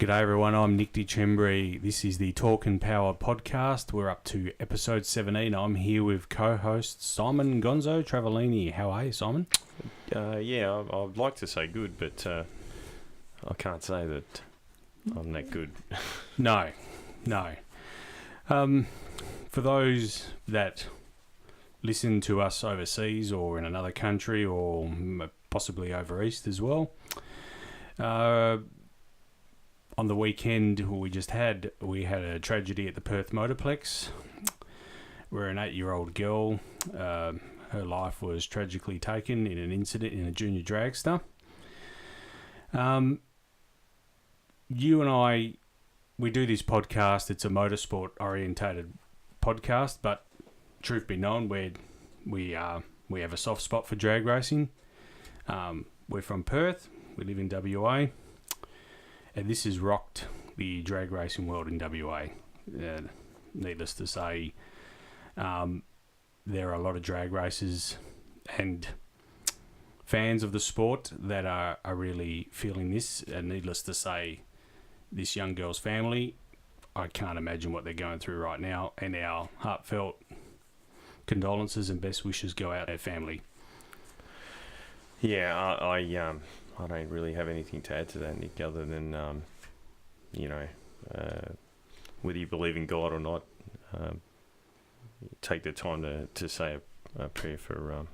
G'day everyone, I'm Nick DeChembri. This is the Talk and Power podcast. We're up to episode 17. I'm here with co-host Simon Gonzo Travellini. How are you, Simon? I'd like to say good, but I can't say that I'm that good. No. For those that listen to us overseas or in another country or possibly over east as well, on the weekend we had a tragedy at the Perth Motorplex where an 8-year-old girl, her life was tragically taken in an incident in a junior dragster. You and I, we do this podcast. It's a motorsport orientated podcast, but truth be known, we have a soft spot for drag racing. We're from Perth. We live in WA. And this has rocked the drag racing world in WA. Needless to say, there are a lot of drag racers and fans of the sport that are really feeling this. And needless to say, this young girl's family, I can't imagine what they're going through right now. And our heartfelt condolences and best wishes go out to their family. Yeah, I don't really have anything to add to that, Nick, other than, whether you believe in God or not, take the time to say a prayer for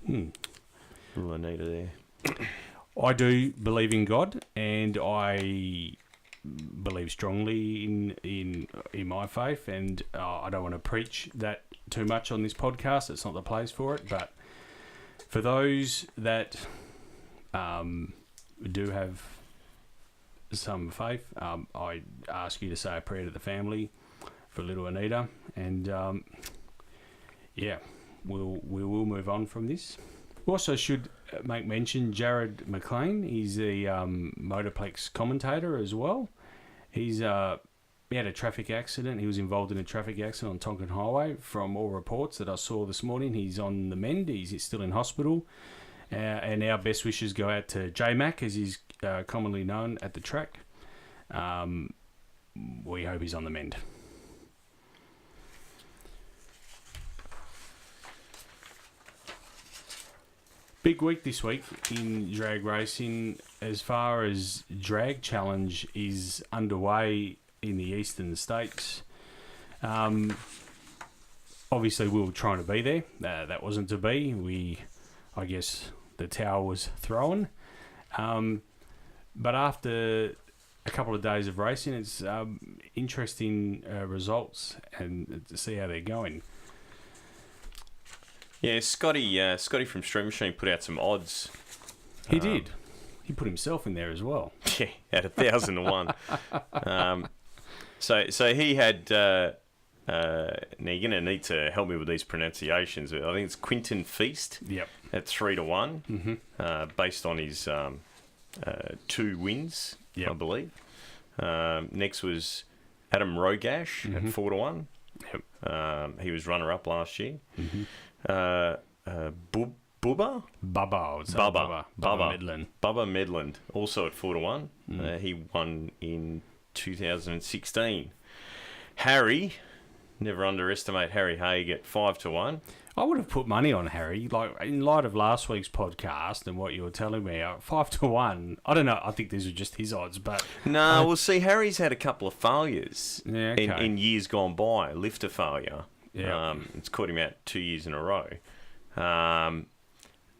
little Anita there. I do believe in God, and I believe strongly in my faith, and I don't want to preach that too much on this podcast. It's not the place for it, but for those that do have some faith, I ask you to say a prayer to the family for little Anita, and we will move on from this. We also should make mention Jared McLean. He's the Motorplex commentator as well. He had a traffic accident. He was involved in a traffic accident on Tonkin Highway. From all reports that I saw this morning, he's on the mend. He's still in hospital. And our best wishes go out to J-Mac, as he's commonly known at the track. We hope he's on the mend. Big week this week in drag racing as far as Drag Challenge is underway in the eastern states. Obviously, we were trying to be there. That wasn't to be. I guess the towel was thrown. But after a couple of days of racing, it's interesting results and to see how they're going. Yeah, Scotty from Stream Machine put out some odds. He did. He put himself in there as well. Yeah, at 1,001. So he had. Now you're going to need to help me with these pronunciations. I think it's Quinton Feast. Yep. At 3-1, based on his 2 wins, I believe. Next was Adam Rogash at 4-1. Yep. He was runner-up last year. Bubba Medland, also at 4-1. He won in 2016. Harry, never underestimate Harry Haig at 5-1. I would have put money on Harry, like in light of last week's podcast and what you were telling me. 5-1. I don't know. I think these are just his odds, but no. Well, see, Harry's had a couple of failures in years gone by. Lifter failure. Yeah. It's caught him out 2 years in a row.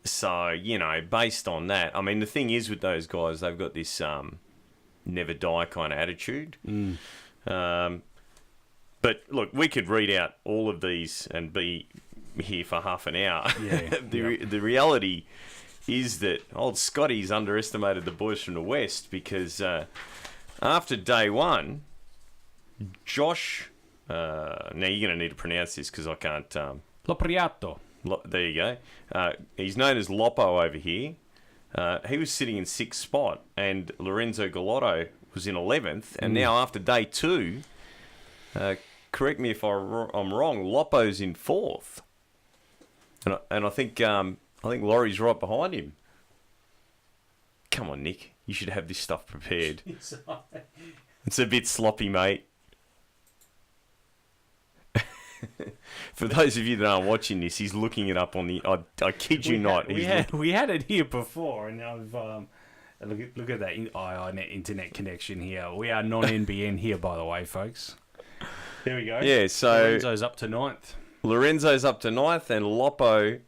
So based on that, I mean, the thing is with those guys, they've got this never die kind of attitude. But look, we could read out all of these and be here for half an hour. Yeah, the reality is that old Scotty's underestimated the boys from the West because after day one, Josh, now you're going to need to pronounce this because I can't. Lopriato. There you go. He's known as Lopo over here. He was sitting in 6th spot and Lorenzo Galotto was in 11th. And now after day 2, correct me if I'm wrong, Lopo's in 4th. And I think Laurie's right behind him. come on, Nick. You should have this stuff prepared. It's a bit sloppy, mate. For those of you that aren't watching this, he's looking it up on the... I kid you not. We had it here before, and I've... Look at that internet connection here. We are non-NBN here, by the way, folks. There we go. Yeah, so... Lorenzo's up to 9th. Lorenzo's up to 9th, and Loppo...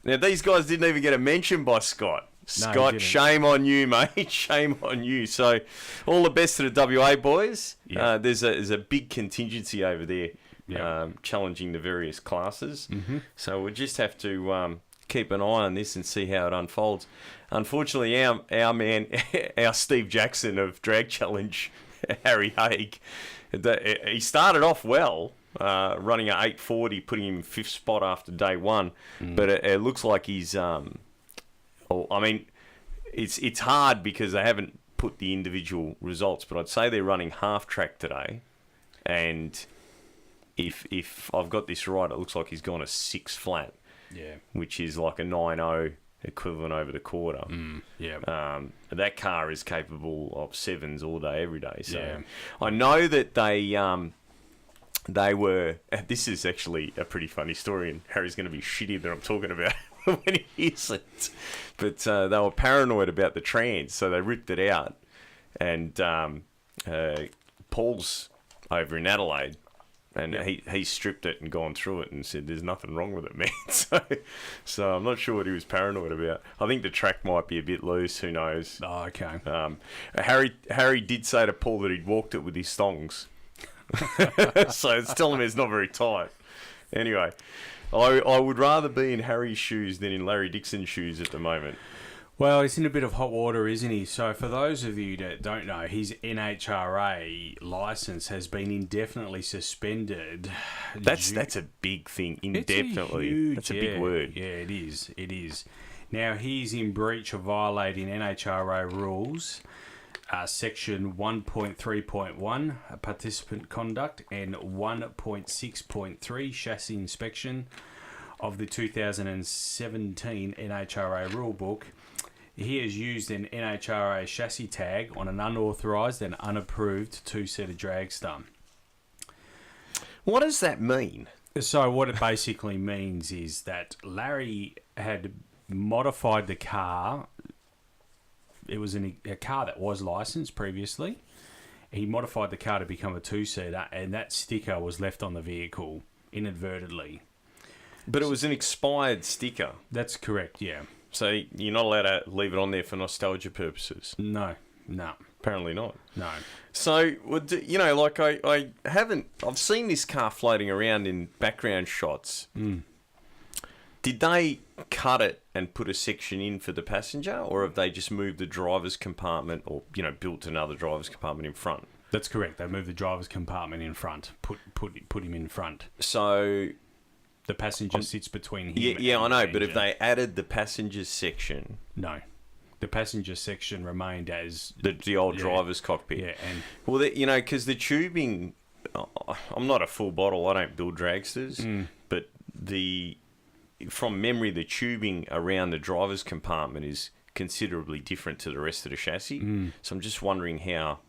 Now, these guys didn't even get a mention by Scott. Scott, shame on you, mate. Shame on you. So, all the best to the WA boys. Yeah. There's a big contingency over there challenging the various classes. Mm-hmm. So, we'll just have to keep an eye on this and see how it unfolds. Unfortunately, our man, our Steve Jackson of Drag Challenge, Harry Haig, he started off well. Running at 8:40, putting him in 5th spot after day one. But it looks like he's... it's hard because they haven't put the individual results, but I'd say they're running half-track today. And if I've got this right, it looks like he's gone a 6 flat, which is like a 9.0 equivalent over the quarter. That car is capable of 7s all day, every day. So I know that they were... This is actually a pretty funny story, and Harry's going to be shitty that I'm talking about when he hears it. But they were paranoid about the trans, so they ripped it out. And Paul's over in Adelaide, and he stripped it and gone through it and said, there's nothing wrong with it, man. So I'm not sure what he was paranoid about. I think the track might be a bit loose, who knows. Oh, okay. Harry did say to Paul that he'd walked it with his thongs. So it's telling me it's not very tight. Anyway, I would rather be in Harry's shoes than in Larry Dixon's shoes at the moment. Well, he's in a bit of hot water, isn't he? So for those of you that don't know, his NHRA licence has been indefinitely suspended. That's a big thing, indefinitely. That's a big word. Yeah, it is. It is. Now, he's in breach of violating NHRA rules. Section 1.3.1, participant conduct, and 1.6.3, chassis inspection of the 2017 NHRA rulebook. He has used an NHRA chassis tag on an unauthorised and unapproved 2-seater dragster. What does that mean? So what it basically means is that Larry had modified the car. It was a car that was licensed previously. He modified the car to become a 2-seater, and that sticker was left on the vehicle inadvertently. But it was an expired sticker. That's correct, yeah. So you're not allowed to leave it on there for nostalgia purposes? No. Apparently not. No. So, like I've seen this car floating around in background shots. Did they cut it and put a section in for the passenger, or have they just moved the driver's compartment, or built another driver's compartment in front? That's correct. They moved the driver's compartment in front, put him in front. So the passenger sits between him. Yeah, I know. But if they added the passenger section, no, the passenger section remained as the old driver's cockpit. Yeah, and because the tubing, I'm not a full bottle. I don't build dragsters, but from memory, the tubing around the driver's compartment is considerably different to the rest of the chassis. So I'm just wondering how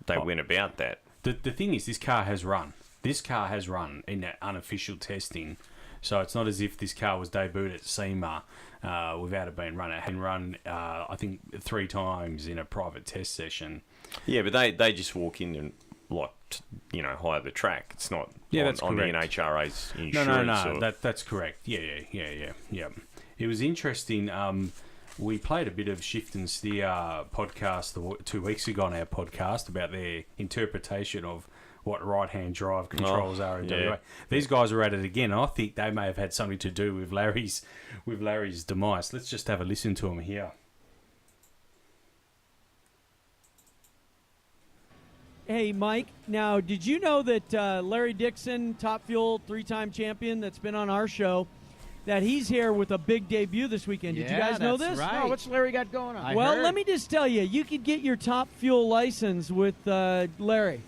they went about that. The thing is, this car has run. This car has run in that unofficial testing. So it's not as if this car was debuted at SEMA without it being run. It had run, I think, 3 times in a private test session. Yeah, but they just walk in and hire the track. It's not on the NHRA's insurance. No. That's correct. Yeah. It was interesting. We played a bit of Shift and Steer podcast 2 weeks ago on our podcast about their interpretation of what right-hand drive controls are in WA. These guys are at it again. I think they may have had something to do with Larry's demise. Let's just have a listen to them here. Hey, Mike. Now, did you know that Larry Dixon, Top Fuel 3-time champion that's been on our show, that he's here with a big debut this weekend? Did you guys know this? Right. Oh, what's Larry got going on? Let me just tell you, you could get your Top Fuel license with Larry.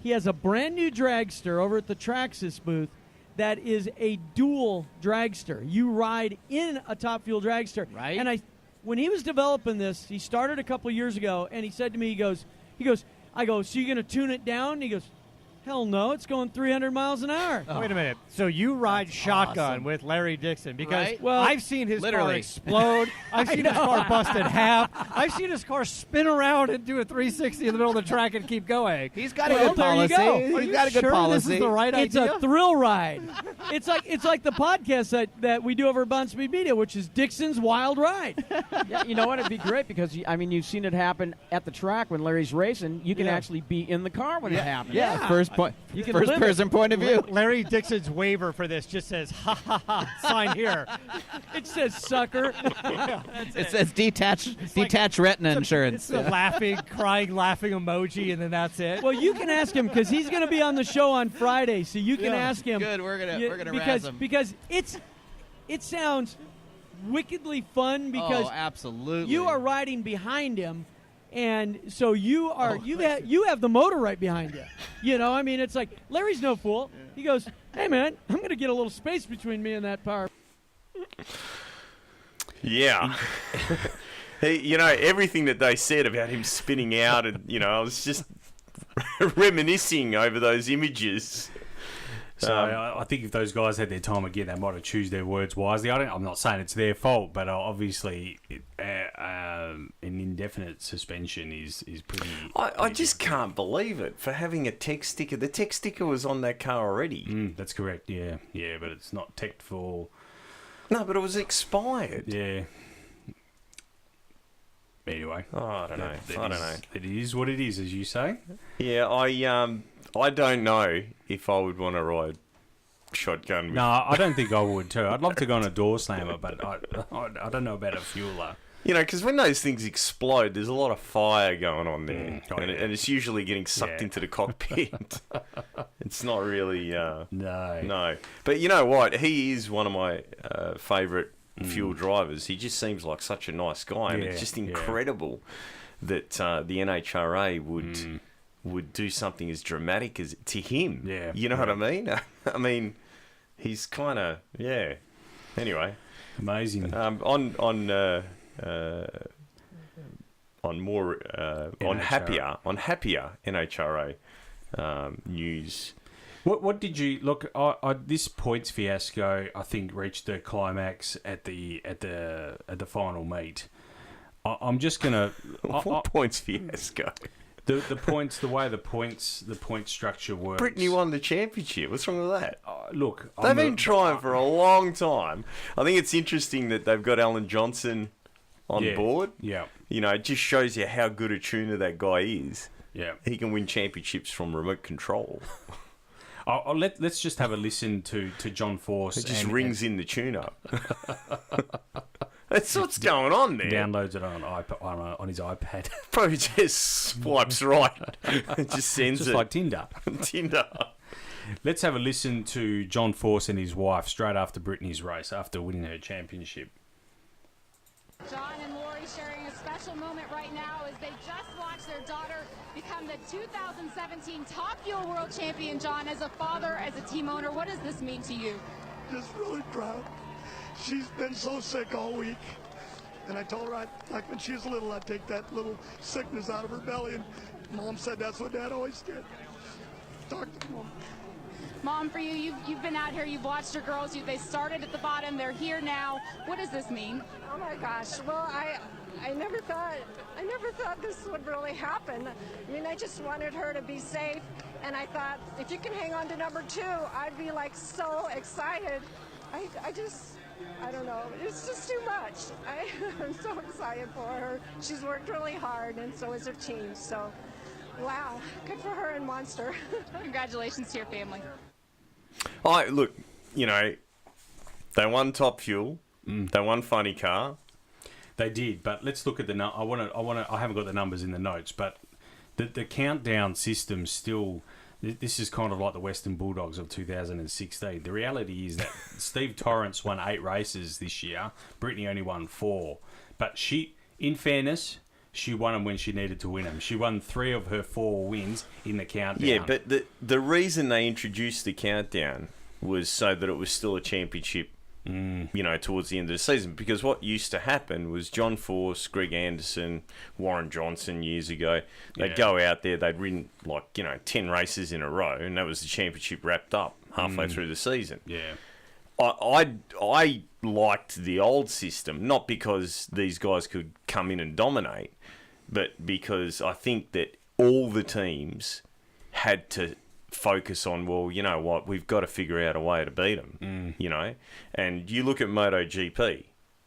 He has a brand new dragster over at the Traxxas booth that is a dual dragster. You ride in a Top Fuel dragster. Right. And when he was developing this, he started a couple years ago, and he said to me, he goes, I go, so you're going to tune it down? And he goes, hell no, it's going 300 miles an hour. Oh. Wait a minute. So you ride shotgun with Larry Dixon because I've seen his car explode. I've seen his car bust in half. I've seen his car spin around and do a 360 in the middle of the track and keep going. He's got a good policy. He's got a good policy. This is the right idea? It's a thrill ride. It's like the podcast that we do over at Bond Speed Media, which is Dixon's Wild Ride. Yeah, you know what? It'd be great because, I mean, you've seen it happen at the track when Larry's racing. You can actually be in the car when it happens. Yeah, first person point of view. Larry Dixon's waiver for this just says, ha, ha, ha, sign here. It says sucker. It says detached retina insurance. It's a crying, laughing emoji, and then that's it. Well, you can ask him because he's going to be on the show on Friday, so you can ask him. Good, we're gonna razz him. Because it sounds wickedly fun because absolutely. you are riding behind him. And so you have the motor right behind you. You know, I mean, it's like Larry's no fool. He goes, hey, man, I'm going to get a little space between me and that power. Yeah. Hey, everything that they said about him spinning out, and, I was just reminiscing over those images. So I think if those guys had their time again, they might have choose their words wisely. I'm not saying it's their fault, but obviously an indefinite suspension is pretty... I just can't believe it for having a tech sticker. The tech sticker was on that car already. That's correct, yeah. Yeah, but it's not teched for... No, but it was expired. Yeah. Anyway. Oh, I don't know. I don't know. It is what it is, as you say. Yeah, I don't know if I would want to ride shotgun. No, I don't think I would too. I'd love to go on a door slammer, but I don't know about a fueler. Because when those things explode, there's a lot of fire going on there, and it's usually getting sucked into the cockpit. It's not really... No. But you know what? He is one of my favourite fuel drivers. He just seems like such a nice guy, and it's just incredible that the NHRA would do something as dramatic as to him. Yeah. You know what I mean? I mean, he's kind of... Yeah. Anyway. Amazing. On happier NHRA news. What did you look? This points fiasco, I think, reached the climax at the final meet. I'm just gonna. What points fiasco? The points, the way the point structure works. Brittany won the championship. What's wrong with that? Look, they've been trying for a long time. I think it's interesting that they've got Alan Johnson on board. Yeah. It just shows you how good a tuner that guy is. Yeah. He can win championships from remote control. Let's just have a listen to John Force. It just rings in the tune-up. That's what's going on there. Downloads it on his iPad. Probably just swipes right. It just sends just it. Like Tinder. Tinder. Let's have a listen to John Force and his wife straight after Brittany's race, after winning her championship. John and Lori sharing a special moment right now as they just watched their daughter become the 2017 Top Fuel World Champion. John, as a father, as a team owner, what does this mean to you? Just really proud. She's been so sick all week. And I told her, like when she was little, I'd take that little sickness out of her belly. And Mom said that's what Dad always did. Talk to Mom. Mom, for you, you've been out here, you've watched your girls. They started at the bottom, they're here now. What does this mean? Oh my gosh. Well, I never thought this would really happen. I mean, I just wanted her to be safe, and I thought if you can hang on to number 2, I'd be like so excited. I don't know. It's just too much. I'm so excited for her. She's worked really hard, and so has her team. So, wow, good for her and Monster. Congratulations to your family. Look, they won Top Fuel. They won Funny Car. They did, but let's look at the I haven't got the numbers in the notes, but the countdown system still. This is kind of like the Western Bulldogs of 2016. The reality is that Steve Torrance won 8 races this year. Brittany only won 4. But she, in fairness, she won them when she needed to win them. She won 3 of her 4 wins in the countdown. Yeah, but the reason they introduced the countdown was so that it was still a championship towards the end of the season. Because what used to happen was John Force, Greg Anderson, Warren Johnson years ago, they'd go out there, they'd win 10 races in a row, and that was the championship wrapped up halfway through the season. Yeah. I liked the old system, not because these guys could come in and dominate, but because I think that all the teams had to focus on, well, you know what, we've got to figure out a way to beat them, And you look at MotoGP,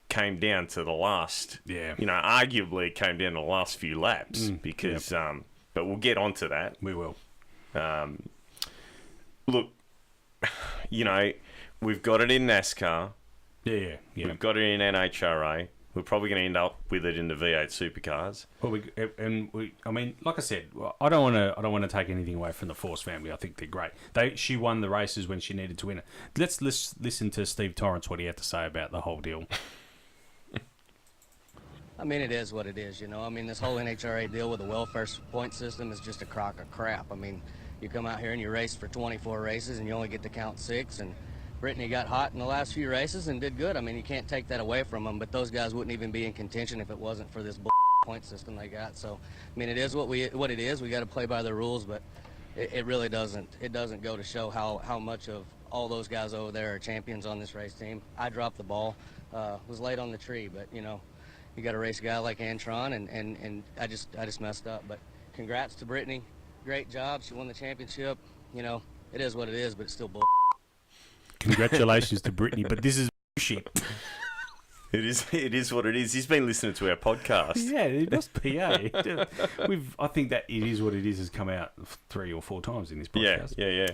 came down to the last, arguably it came down to the last few laps because, but we'll get onto that. We will. Look, we've got it in NASCAR. Yeah. We've got it in NHRA. We're probably going to end up with it in the V8 supercars. Well, I mean, like I said, I don't want to take anything away from the Force family. I think they're great. She won the races when she needed to win it. Let's listen to Steve Torrance, what he had to say about the whole deal. I mean, it is what it is, I mean, this whole NHRA deal with the welfare point system is just a crock of crap. I mean, you come out here and you race for 24 races and you only get to count 6, and Brittany got hot in the last few races and did good. I mean, you can't take that away from them, but those guys wouldn't even be in contention if it wasn't for this point system they got. So, I mean, it is what it is. We got to play by the rules, but it really doesn't. It doesn't go to show how much of all those guys over there are champions on this race team. I dropped the ball, was late on the tree, but you got to race a guy like Antron, and I just messed up. But congrats to Brittany, great job. She won the championship. It is what it is, but it's still bull. Congratulations to Brittany, but this is shit. It is what it is. He's been listening to our podcast. Yeah, it must be. I think that it is what it is has come out 3 or 4 times in this podcast. Yeah.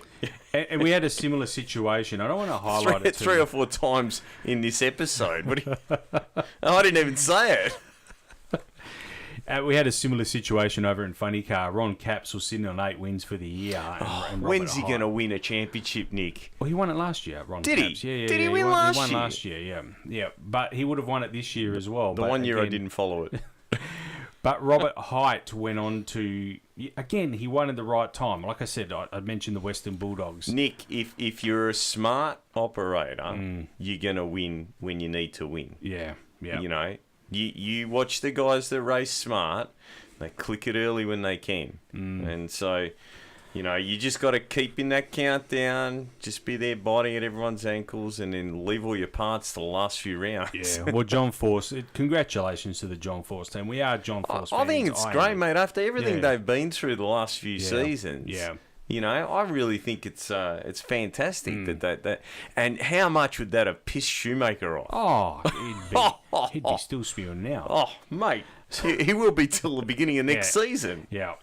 And we had a similar situation. I don't want to highlight it. 3 or 4 times in this episode. I didn't even say it. We had a similar situation over in Funny Car. Ron Capps was sitting on 8 wins for the year. And when's he going to win a championship, Nick? Well, he won it last year, Ron Capps. Did he? Yeah, Did he win last year? He won last year, yeah. But he would have won it this year as well. The one year I didn't follow it. But Robert Haidt went on to... Again, he won at the right time. Like I said, I mentioned the Western Bulldogs. Nick, if you're a smart operator, you're going to win when you need to win. Yeah. You watch the guys that race smart, they click it early when they can. And so, you just got to keep in that countdown, just be there biting at everyone's ankles, and then leave all your parts to the last few rounds. Yeah, well, John Force, congratulations to the John Force team. We are John Force fans. I think it's great, mate, after everything they've been through the last few seasons. Yeah. I really think it's fantastic that and how much would that have pissed Shoemaker off? Oh, he'd be still spewing now. Oh, mate, he will be till the beginning of next season. Yeah,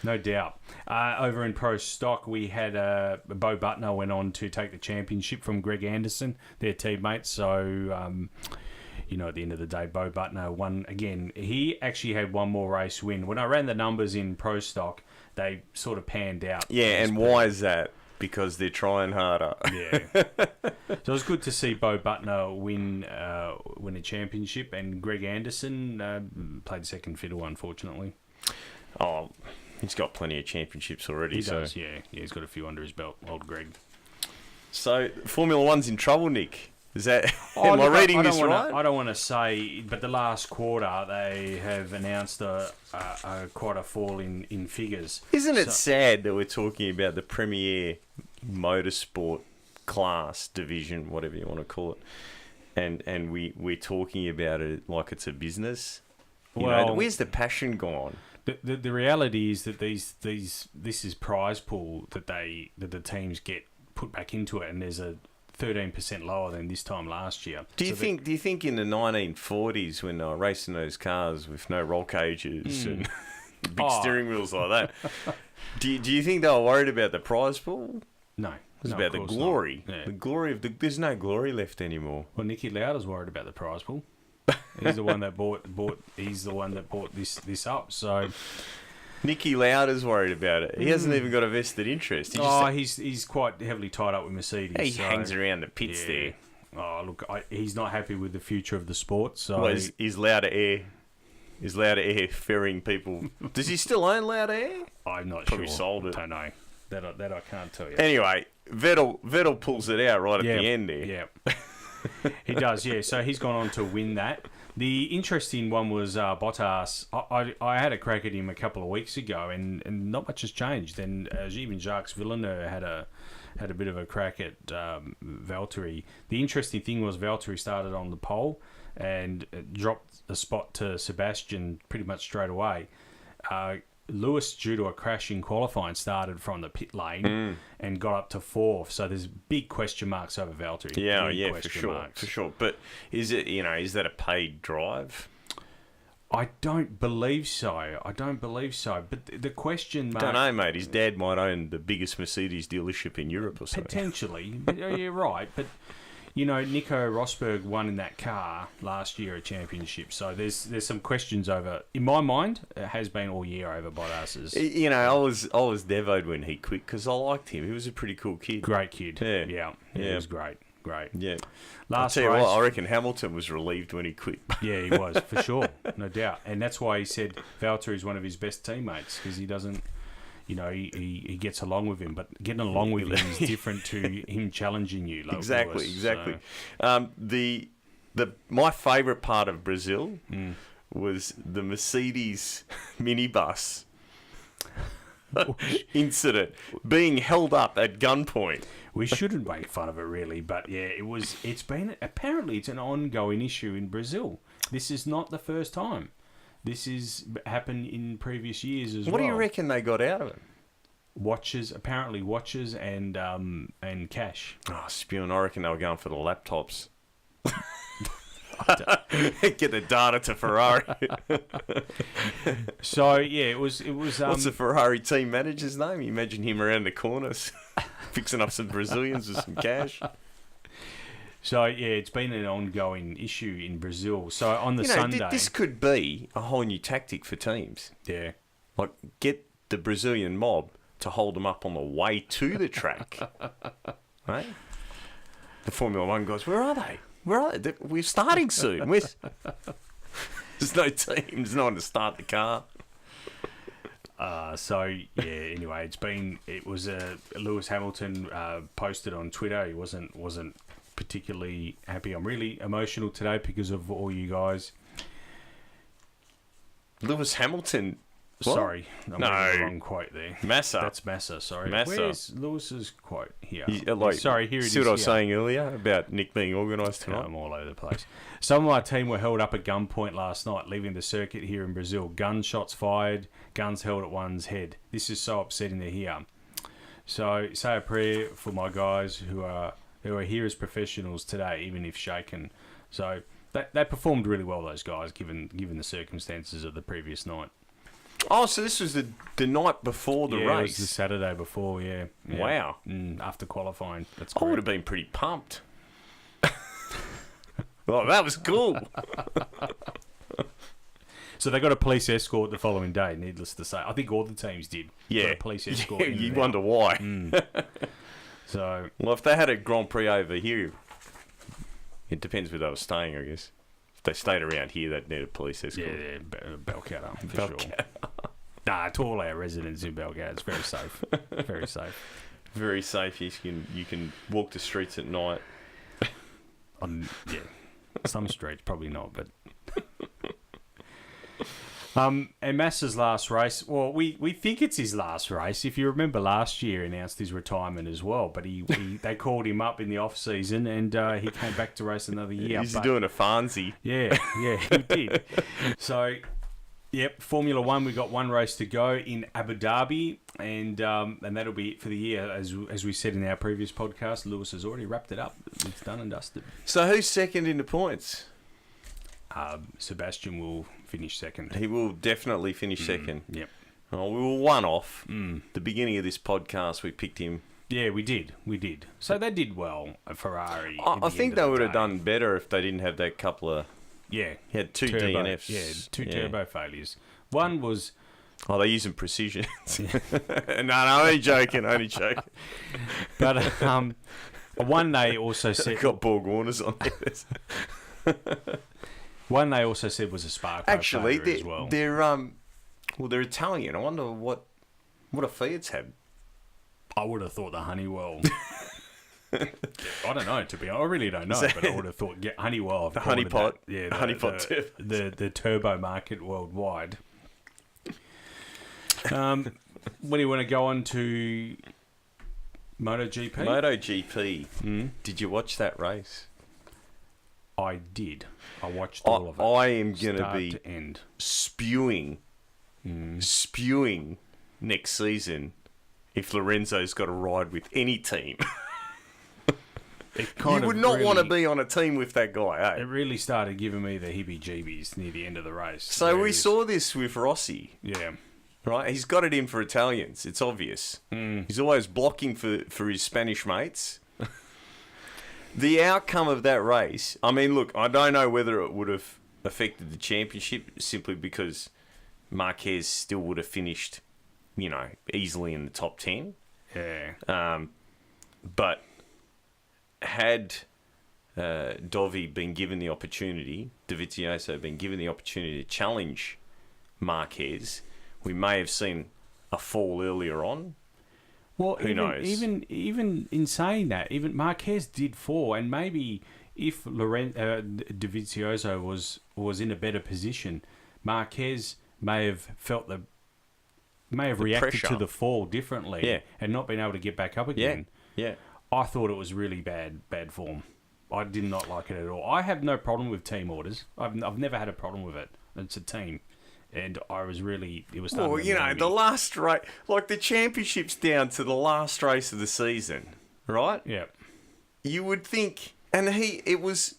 no doubt. Over in Pro Stock, we had Bo Butner went on to take the championship from Greg Anderson, their teammate. So, at the end of the day, Bo Butner won again. He actually had one more race win. When I ran the numbers in Pro Stock, they sort of panned out. Yeah, and why is that? Because they're trying harder. Yeah. So it was good to see Bo Butner win a championship, and Greg Anderson played second fiddle, unfortunately. Oh, he's got plenty of championships already. He does, yeah. He's got a few under his belt, old Greg. So Formula One's in trouble, Nick. Is that? Am I reading this right? I don't want to say, but the last quarter they have announced quite a fall in figures. Isn't it sad that we're talking about the premier motorsport class division, whatever you want to call it, and we're talking about it like it's a business? Where's the passion gone? The reality is that this is prize pool that the teams get put back into it, and there's a 13% lower than this time last year. Do you think in the 1940s when they were racing those cars with no roll cages and big steering wheels like that, do you think they were worried about the prize pool? No. It was about the glory. Yeah. The glory of there's no glory left anymore. Well, Nicky Lauda's worried about the prize pool. He's the one that bought this up. So Nicky Lauda's worried about it. He hasn't even got a vested interest. He's quite heavily tied up with Mercedes. He hangs around the pits there. Oh, look, he's not happy with the future of the sport. So is Lauda Air ferrying people? Does he still own Lauda Air? I'm not Probably sure. sold it. I don't know. That I can't tell you. Anyway, Vettel pulls it out right at the end there. Yeah. He does, yeah. So he's gone on to win that. The interesting one was Bottas. I had a crack at him a couple of weeks ago, and not much has changed. And even Jacques Villeneuve had a bit of a crack at Valtteri. The interesting thing was Valtteri started on the pole and dropped a spot to Sebastian pretty much straight away. Lewis, due to a crash in qualifying, started from the pit lane and got up to fourth. So there's big question marks over Valtteri. Yeah, for sure. But is that a paid drive? I don't believe so. But the question mark... Don't know, mate. His dad might own the biggest Mercedes dealership in Europe or something. Potentially. But, yeah, right. But, Nico Rosberg won in that car last year a championship. So there's some questions over... In my mind, it has been all year over Bottas's. I was devoed when he quit because I liked him. He was a pretty cool kid. Great kid. Yeah. He was great. Yeah. Last I'll tell you race, what, I reckon Hamilton was relieved when he quit. Yeah, he was, for sure. No doubt. And that's why he said Valtteri is one of his best teammates, because he doesn't, he gets along with him. But getting along with him is different to him challenging you. Like Exactly. So. My favourite part of Brazil was the Mercedes minibus incident being held up at gunpoint. We shouldn't make fun of it, really, but yeah, apparently it's an ongoing issue in Brazil. This is not the first time. This has happened in previous years as well. What do you reckon they got out of it? Watches and cash. Oh, spewing! I reckon they were going for the laptops. Get the data to Ferrari. So yeah, it was. What's the Ferrari team manager's name? You imagine him around the corners, fixing up some Brazilians with some cash. So yeah, it's been an ongoing issue in Brazil. So on the Sunday, this could be a whole new tactic for teams. Yeah, like get the Brazilian mob to hold them up on the way to the track. Right? The Formula One guys, where are they? We're starting soon. There's no team. There's no one to start the car. Anyway, it was Lewis Hamilton posted on Twitter. He wasn't particularly happy. I'm really emotional today because of all you guys. Lewis Hamilton. What? Sorry, I'm reading the wrong quote there. Massa. That's Massa, sorry. Massa. Where's Lewis's quote here? Sorry, here it is. See what I was saying earlier about Nick being organised tonight? I'm all over the place. Some of my team were held up at gunpoint last night, leaving the circuit here in Brazil. Gunshots fired, guns held at one's head. This is so upsetting to hear. So say a prayer for my guys who are here as professionals today, even if shaken. So they performed really well, those guys, given the circumstances of the previous night. Oh, so this was the night before the race? Yeah, it was the Saturday before, yeah. Wow. After qualifying. That's I would have been pretty pumped. Well, that was cool. So they got a police escort the following day, needless to say. I think all the teams did. Yeah. Got a police escort. You wonder why. So, well, if they had a Grand Prix over here, it depends where they were staying, I guess. If they stayed around here, they'd need a police escort. Yeah, Belcata, for sure. Nah, to all our residents in Belcata, it's very safe. Very safe. Very safe. You can walk the streets at night. Yeah. Some streets, probably not, but... And Massa's last race, well, we think it's his last race. If you remember, last year he announced his retirement as well, but they called him up in the off season and he came back to race another year. He's doing a Fonzie. Yeah, he did. So, yep, Formula One, we got one race to go in Abu Dhabi, and that'll be it for the year. As we said in our previous podcast, Lewis has already wrapped it up. It's done and dusted. So who's second in the points? Sebastian will finish second. He will definitely finish second. Yep. Oh, we were one off. The beginning of this podcast, we picked him. Yeah, we did. So they did well at Ferrari. I think they would have done better if they didn't have that couple of... Yeah. He had two turbo, DNFs. Yeah, two turbo failures. One was... Oh, they're using precision. No, only joking. But one they also said... Got Borg Warners on there. One they also said was a spark. Actually, as well. They're Italian. I wonder what a Fiat's had. I would have thought the Honeywell I don't know, to be honest. I really don't know, but I would have thought Honeywell. The honeypot. Yeah, the honeypot turbo. The turbo market worldwide. When do you want to go on to MotoGP? MotoGP. Did you watch that race? I did. I watched all of it. I am going to be spewing next season if Lorenzo's got a ride with any team. You would not want to be on a team with that guy, eh? It really started giving me the heebie-jeebies near the end of the race. So we saw this with Rossi. Yeah. Right? He's got it in for Italians. It's obvious. He's always blocking for his Spanish mates. The outcome of that race, I mean, look, I don't know whether it would have affected the championship simply because Marquez still would have finished, easily in the top 10. Yeah. But had Dovi been given the opportunity, Dovizioso been given the opportunity to challenge Marquez, we may have seen a fall earlier on. Well, who knows? Even in saying that, even Marquez did fall, and maybe if Dovizioso was in a better position, Marquez may have reacted pressure to the fall differently, and not been able to get back up again. Yeah. I thought it was really bad form. I did not like it at all. I have no problem with team orders. I've never had a problem with it. It's a team. And I was really... It was starting to annoy me. The last race... Like, the championship's down to the last race of the season, right? Yeah. You would think... And it was...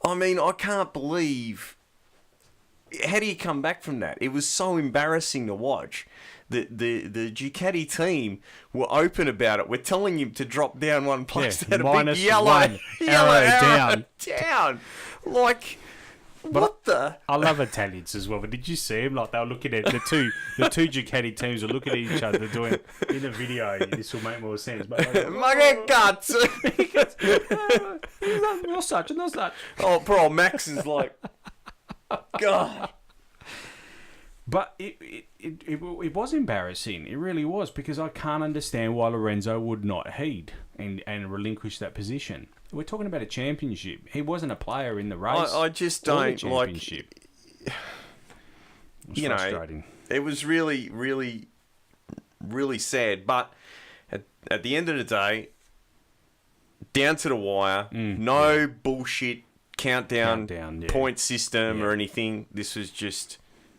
I mean, I can't believe... How do you come back from that? It was so embarrassing to watch. The Ducati team were open about it. We're telling him to drop down one place. Yeah, had a big yellow arrow down. Like... What the? I love Italians as well, but did you see him? Like, they were looking at the two Ducati teams were looking at each other doing in a video. This will make more sense. But Ma che cazzo? Not such. Oh, poor old Max is like, God. But it was embarrassing. It really was, because I can't understand why Lorenzo would not heed and relinquish that position. We're talking about a championship. He wasn't a player in the race. I just don't like... It was frustrating. It was really, really, really sad. But at the end of the day, down to the wire, no bullshit countdown point system or anything. This was just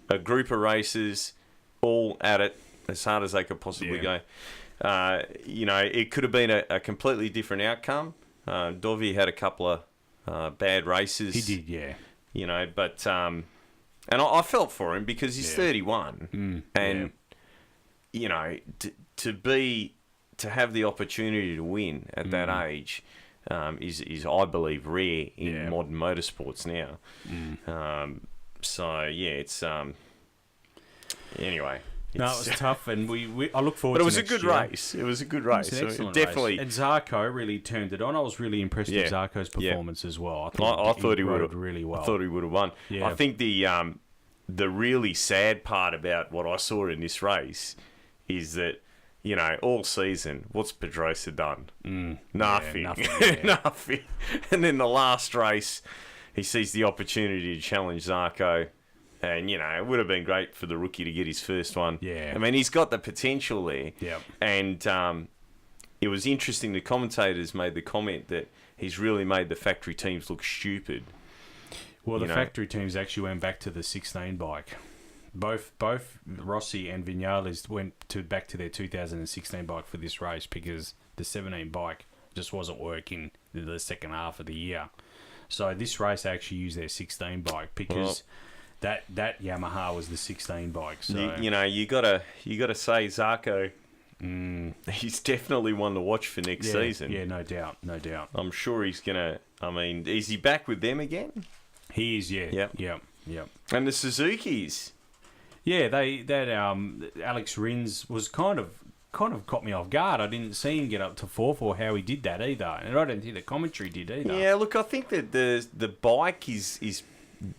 a group of racers all at it as hard as they could possibly go. It could have been a completely different outcome. Dovi had a couple of bad races. He did, yeah. But and I felt for him because he's 31, and to have the opportunity to win at that age is I believe rare in modern motorsports now. It's anyway. No, it was tough, and I look forward to it. But it was a good race. It was a good race. It was an excellent definitely. Race. And Zarco really turned it on. I was really impressed with Zarco's performance as well. I thought he would have really well. I thought he would have won. Yeah. I think the really sad part about what I saw in this race is that, all season, what's Pedrosa done? Nothing. Nothing. And then the last race, he sees the opportunity to challenge Zarco. And, it would have been great for the rookie to get his first one. Yeah. I mean, he's got the potential there. Yeah. And it was interesting, the commentators made the comment that he's really made the factory teams look stupid. Well, the factory teams actually went back to the 16 bike. Both Rossi and Vinales went back to their 2016 bike for this race because the 17 bike just wasn't working in the second half of the year. So this race they actually used their 16 bike because... That Yamaha was the 16 bike. So you gotta say Zarco. He's definitely one to watch for next season. Yeah, no doubt. I'm sure he's gonna. I mean, is he back with them again? He is. Yeah. Yep. And the Suzukis. Yeah, Alex Rins was kind of caught me off guard. I didn't see him get up to fourth or how he did that either, and I don't think the commentary did either. Yeah, look, I think that the bike is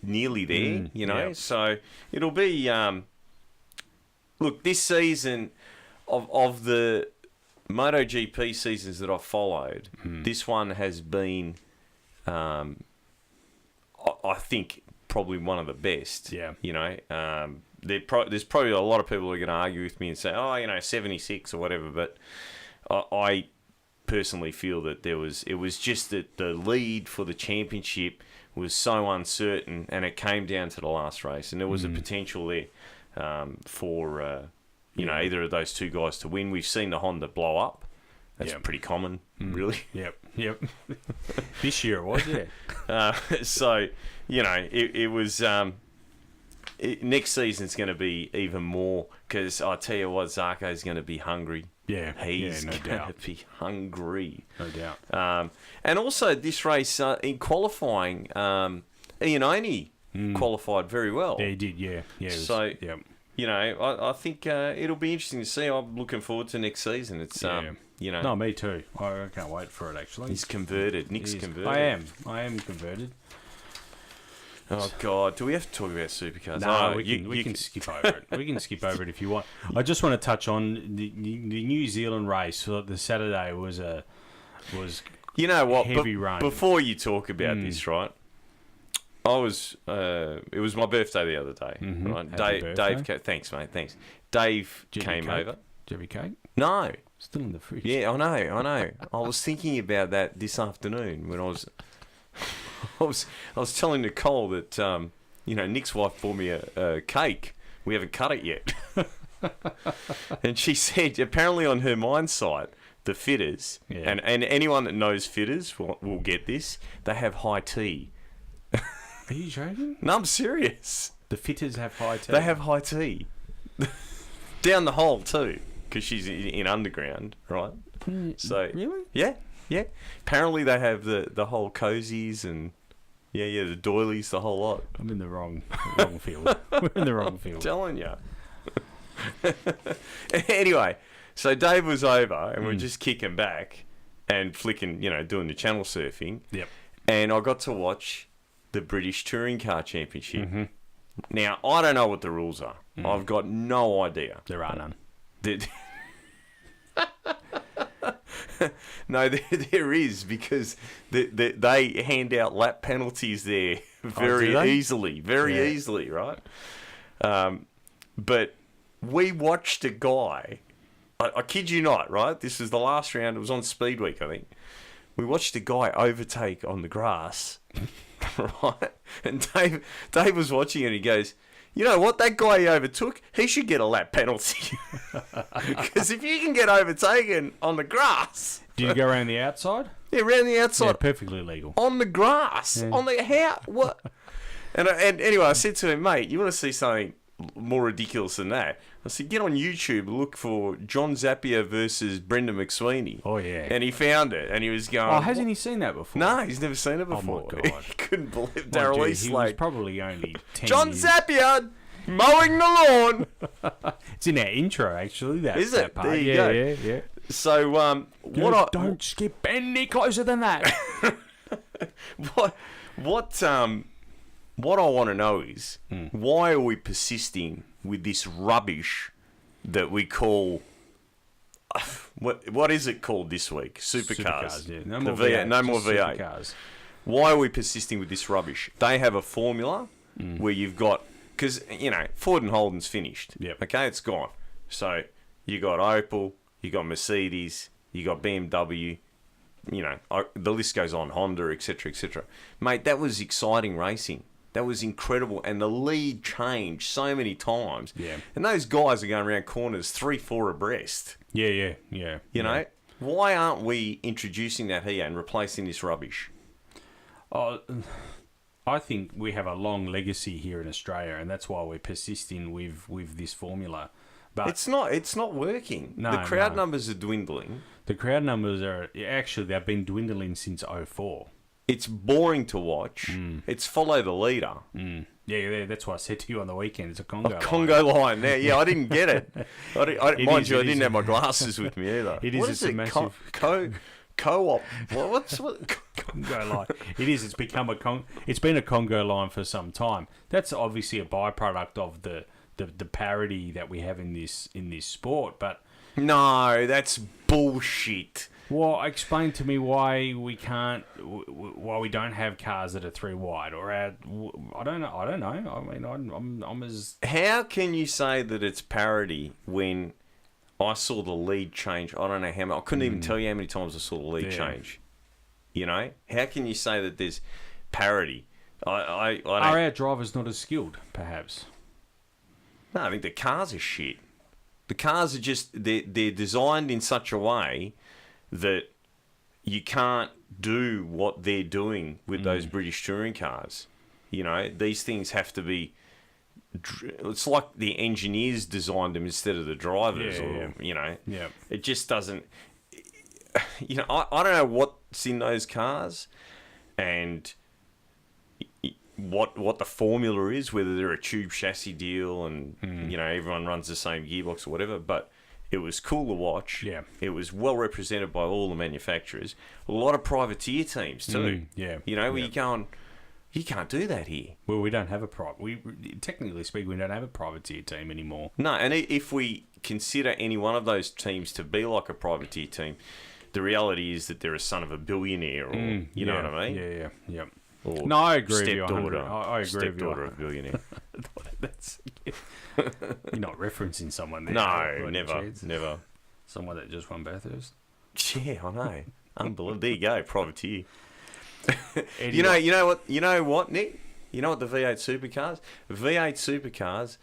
nearly there, so it'll be look, this season of the MotoGP seasons that I've followed, this one has been, I think, probably one of the best. Yeah. You know, there's probably a lot of people who are going to argue with me and say, 76 or whatever, but I personally feel that it was just that the lead for the championship was so uncertain, and it came down to the last race, and there was a potential there for either of those two guys to win. We've seen the Honda blow up. That's pretty common, really. Yep. This year it was, yeah. So, it was... next season's going to be even more, because I tell you what, Zarco's going to be hungry. Yeah, he's no going doubt. to be hungry. No doubt. And also this race, in qualifying, Ian Oney qualified very well. Yeah, he did, yeah. So, I think it'll be interesting to see. I'm looking forward to next season. It's, No, me too. I can't wait for it, actually. He's converted. Nick's converted. I am converted. Oh, God. Do we have to talk about supercars? No, we can skip over it. We can skip over it if you want. I just want to touch on the New Zealand race. So the Saturday was you know what? Heavy rain. Before you talk about this, right? It was my birthday the other day. Right? Dave thanks, mate. Thanks. Dave came over. Did you have your cake? No. Still in the fridge. Yeah, I know. I was thinking about that this afternoon when I was telling Nicole that Nick's wife bought me a cake. We haven't cut it yet. And she said apparently on her mine site, the fitters and anyone that knows fitters will get this. They have high tea. Are you joking? No, I'm serious. The fitters have high tea. They have high tea down the hole too, because she's in underground, right? So really, yeah. Apparently they have the whole cozies and the doilies, the whole lot. I'm in the wrong field. We're in the wrong field. I'm telling you. Anyway, so Dave was over and we're just kicking back and flicking, doing the channel surfing. Yep. And I got to watch the British Touring Car Championship. Now, I don't know what the rules are. I've got no idea. There are none. No, there is, because they hand out lap penalties there very easily, right? But we watched a guy, I kid you not, right? This was the last round. It was on Speed Week, I think. We watched a guy overtake on the grass, right? And Dave was watching it and he goes, you know what? That guy he overtook, he should get a lap penalty. Because if you can get overtaken on the grass... Did you go around the outside? Yeah, around the outside. Yeah, perfectly legal. On the grass. Yeah. On the... How? What? And anyway, I said to him, mate, you want to see something more ridiculous than that? I said, get on YouTube, look for John Zappia versus Brendan McSweeney. Oh, yeah. And he found it, and he was going... Oh, hasn't he seen that before? No, he's never seen it before. Oh, my God. He couldn't believe Daryl Eastlake. He was probably only 10 John years. Zappia mowing the lawn. It's in our intro, actually. Is it? That part. There you go. Yeah. So, don't skip any closer than that. What I want to know is, why are we persisting with this rubbish that we call... What is it called this week? Supercars. Yeah. No more V8. No more V8. Supercars. Why are we persisting with this rubbish? They have a formula where you've got... Because, Ford and Holden's finished. Yep. Okay, it's gone. So, you got Opel, you got Mercedes, you got BMW, the list goes on, Honda, etc., etc. Mate, that was exciting racing. That was incredible. And the lead changed so many times. Yeah. And those guys are going around corners 3-4 abreast. Yeah. You know? Why aren't we introducing that here and replacing this rubbish? Oh, I think we have a long legacy here in Australia, and that's why we're persisting with this formula. But it's not working. No, the crowd numbers are dwindling. The crowd numbers they've been dwindling since 2004. It's boring to watch. It's follow the leader. Yeah, that's what I said to you on the weekend. It's a Congo line. Congo line. Yeah, I didn't get it. I didn't have my glasses with me either. It's a massive... Co-op. What's Congo line? It is. It's become it's been a Congo line for some time. That's obviously a byproduct of the parity that we have in this sport. But No, that's bullshit. Well, explain to me why we can't, why we don't have cars that are 3 wide, or I don't know. I mean, I'm as. How can you say that it's parity when I saw the lead change? I don't know how many. I couldn't even tell you how many times I saw the lead change. You know, how can you say that there's parity? I don't. Are our drivers not as skilled, perhaps? No, I think the cars are shit. The cars are just they're designed in such a way that you can't do what they're doing with those British touring cars. You know, these things have to be... It's like the engineers designed them instead of the drivers. You know, it just doesn't... You know, I don't know what's in those cars and what the formula is, whether they're a tube chassis deal and, you know, everyone runs the same gearbox or whatever, but... It was cool to watch. Yeah. It was well represented by all the manufacturers. A lot of privateer teams too. You know, where you're going, you can't do that here. Well, we don't have a technically speaking, we don't have a privateer team anymore. No, and if we consider any one of those teams to be like a privateer team, the reality is that they're a son of a billionaire, or you know what I mean? Yeah. No, I agree with you. I agree with you. Stepdaughter of a billionaire. You're not referencing someone there. No, never. Someone that just won Bathurst. Yeah, I know. Unbelievable. There you go, privateer. Anyway. You know what, Nick? You know what the V8 supercars? V8 supercars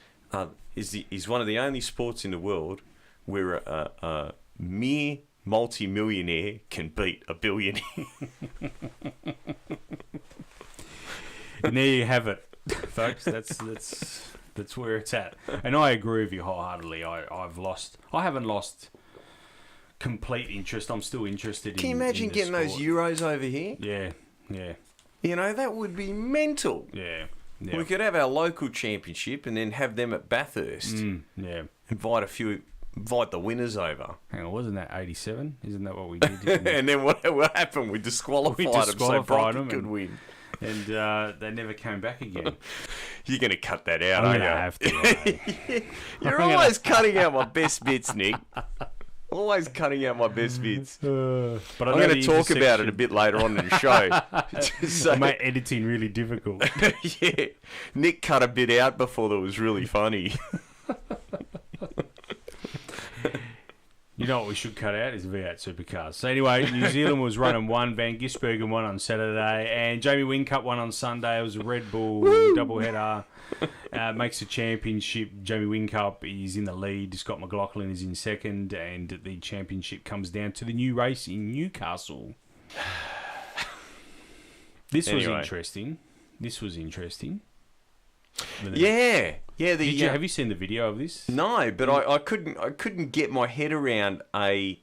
is one of the only sports in the world where a mere multi-millionaire can beat a billionaire. And there you have it, folks. That's where it's at. And I agree with you wholeheartedly. I haven't lost complete interest. I'm still interested in. Can you imagine getting sport. Those Euros over here? Yeah. You know, that would be mental. Yeah. We could have our local championship and then have them at Bathurst. Invite the winners over. Hang on, wasn't that 87? Isn't that what we did? And then what happened? We disqualified them so Brocky could win. And they never came back again. You're going to cut that out, I'm aren't you? have to. You're always cutting out my best bits, Nick. Always cutting out my best bits. But I'm going to talk about it a bit later on in the show. So, I made editing really difficult. Yeah. Nick cut a bit out before that was really funny. You know what we should cut out is V8 supercars. So anyway, New Zealand was running 1, Van Gisbergen won on Saturday, and Jamie Whincup won on Sunday. It was a Red Bull doubleheader. Makes the championship. Jamie Whincup is in the lead. Scott McLaughlin is in second, and the championship comes down to the new race in Newcastle. This was interesting. Yeah. Have you seen the video of this? No, but I couldn't get my head around a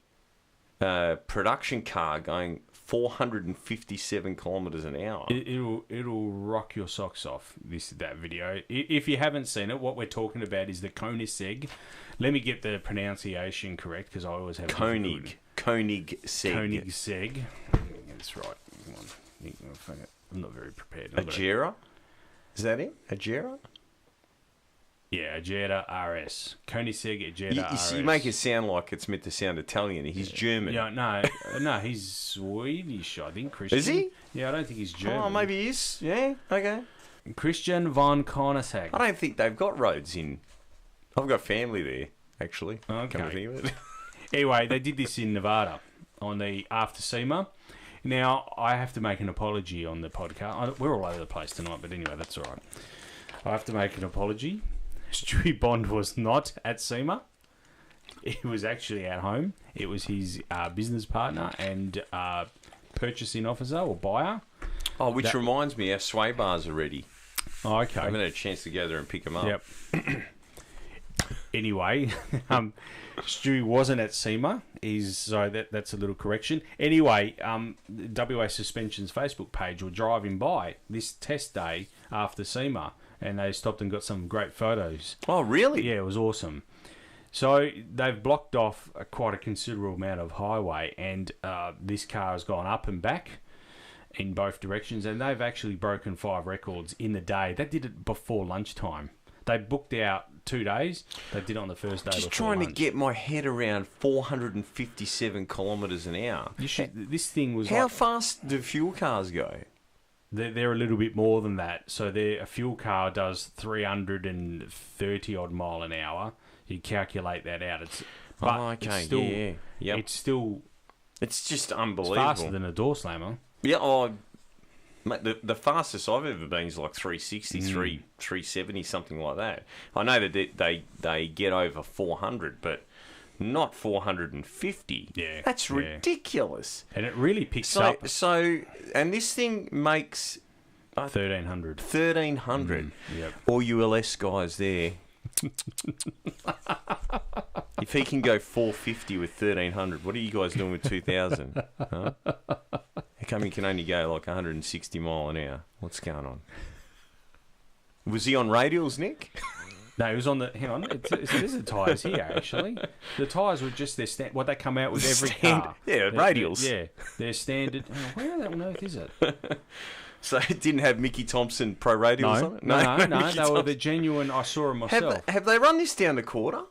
production car going 457 kilometres an hour. It'll rock your socks off. That video. If you haven't seen it, what we're talking about is the Koenigsegg. Let me get the pronunciation correct because I always have Koenigsegg. That's right. I'm not very prepared. Agera? Is that it? Agera? Yeah, Agera RS. Koenigsegg Agera RS. You make it sound like it's meant to sound Italian. He's German. Yeah, no, he's Swedish, I think. Christian. Is he? Yeah, I don't think he's German. Oh, maybe he is. Yeah, okay. Christian von Koenigsegg. I don't think they've got roads in... I've got family there, actually. Okay. Come to think of it. Anyway, they did this in Nevada on the after SEMA. Now, I have to make an apology on the podcast. We're all over the place tonight, but anyway, that's all right. I have to make an apology. Stewie Bond was not at SEMA. He was actually at home. It was his business partner and purchasing officer or buyer. Oh, which reminds me, our sway bars are ready. Oh, okay. I haven't had a chance to go there and pick them up. Yep. Anyway, Stewie wasn't at SEMA. That's a little correction. Anyway, WA Suspension's Facebook page were driving by this test day after SEMA, and they stopped and got some great photos. Oh, really? Yeah, it was awesome. So they've blocked off quite a considerable amount of highway, and this car has gone up and back in both directions, and they've actually broken 5 records in the day. They did it before lunchtime. They booked out 2 days. They did it on the first day. Just trying to get my head around 457 kilometres an hour. This thing was How fast do fuel cars go? They're a little bit more than that. So a fuel car does 330 odd mile an hour. You calculate that out. It's just unbelievable. It's faster than a door slammer. Yeah, mate, the fastest I've ever been is like 360, 370, something like that. I know that they get over 400, but not 450. Yeah, that's ridiculous. And it really picks up. So, and this thing makes 1,300. 1,300. Yep. All you LS guys there. If he can go 450 with 1,300, what are you guys doing with 2,000? Huh? How come he can only go like 160 mile an hour? What's going on? Was he on radials, Nick? No, he was on the... Hang on. There's the tyres here, actually. The tyres were just their... what they come out with every car. Yeah, radials. They're standard... where on earth is it? So it didn't have Mickey Thompson Pro Radials on it? No. They were the genuine... I saw them myself. Have they run this down the quarter?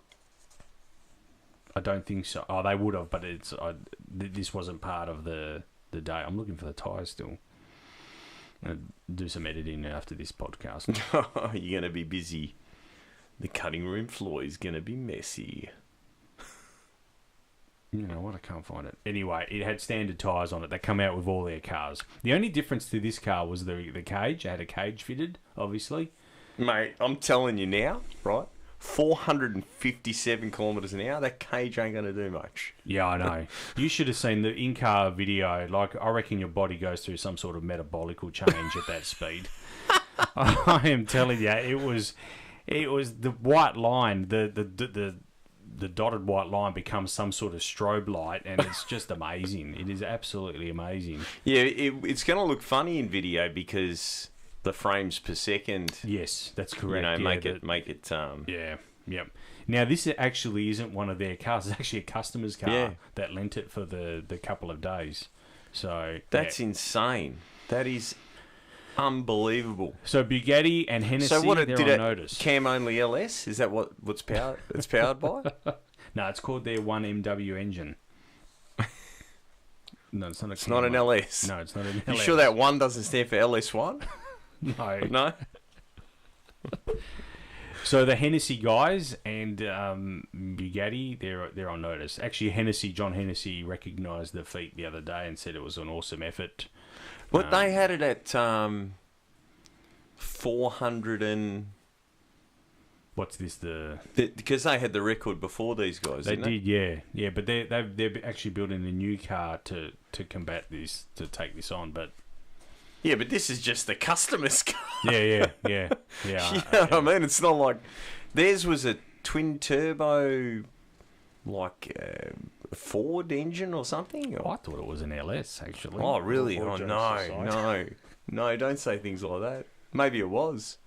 I don't think so. Oh, they would have, but this wasn't part of the day. I'm looking for the tyres still. I'll do some editing after this podcast. You're going to be busy. The cutting room floor is going to be messy. You know what? I can't find it. Anyway, it had standard tyres on it. They come out with all their cars. The only difference to this car was the cage. It had a cage fitted, obviously. Mate, I'm telling you now, right? 457 kilometres an hour, that cage ain't going to do much. Yeah, I know. You should have seen the in-car video. Like, I reckon your body goes through some sort of metabolical change at that speed. I am telling you, it was the white line, the dotted white line becomes some sort of strobe light, and it's just amazing. It is absolutely amazing. Yeah, it's going to look funny in video because the frames per second. Yes, that's correct. You know, make it. Yeah, yep. Now this actually isn't one of their cars. It's actually a customer's car that lent it for the couple of days. So that's insane. That is unbelievable. So Bugatti and Hennessy, they're on notice. Cam only LS? Is that what's powered? It's powered by? No, it's called their 1MW engine. No, it's not. It's not an LS. No, it's not an LS. You sure that one doesn't stand for LS1? No. No? So the Hennessy guys and Bugatti, they're on notice. Actually, John Hennessy recognised the feat the other day and said it was an awesome effort. But they had it at 400 and... What's this? Because they had the record before these guys, They did, yeah. Yeah, but they're actually building a new car to combat this, to take this on, but... Yeah, but this is just the customer's car. Yeah. You know what I mean? It's not like... Theirs was a twin-turbo, like, Ford engine or something? I thought it was an LS, actually. Oh, really? Oh, no, don't say things like that. Maybe it was.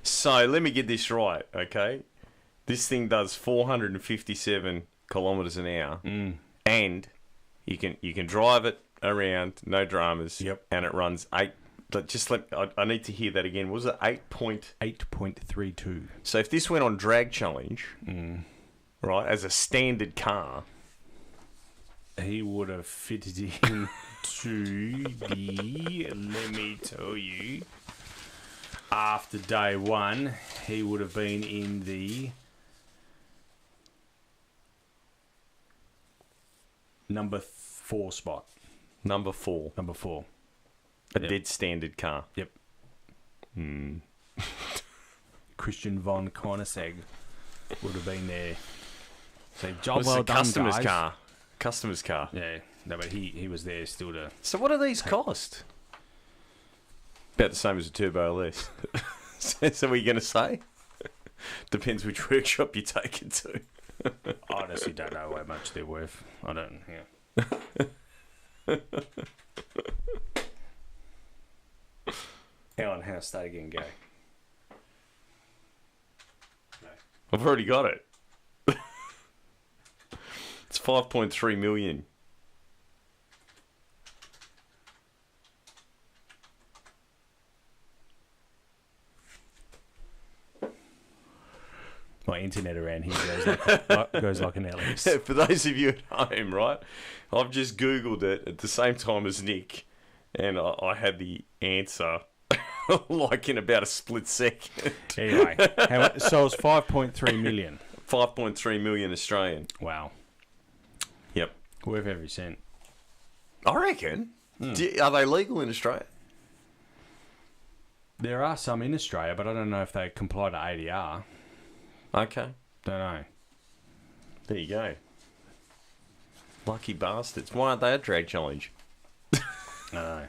So, let me get this right, okay? This thing does 457 kilometres an hour, and you can drive it around, no dramas. Yep. And it runs 8. I need to hear that again. Was it 8.32? So if this went on drag challenge, right, as a standard car, he would have fitted into the. Let me tell you. After day one, he would have been in the number 4 spot. Number 4. A dead standard car. Yep. Christian von Koenigsegg would have been there. So job well done, customer's guys. car. Customer's car. Yeah. No, but he was there still to... So what do these cost? About the same as a Turbo LS. So what are you going to say? Depends which workshop you take it to. I honestly don't know how much they're worth. I don't... Yeah. Hang on, start again, go. No. I've already got it. It's 5.3 million. my internet around here goes like an Alex. For those of you at home, right, I've just Googled it at the same time as Nick, and I had the answer like in about a split second. Anyway, so it's 5.3 million. 5.3 million Australian. Wow. Yep. Worth every cent. I reckon. Are they legal in Australia? There are some in Australia, but I don't know if they comply to ADR. Okay. Don't know. There you go. Lucky bastards. Why aren't they a drag challenge? I know.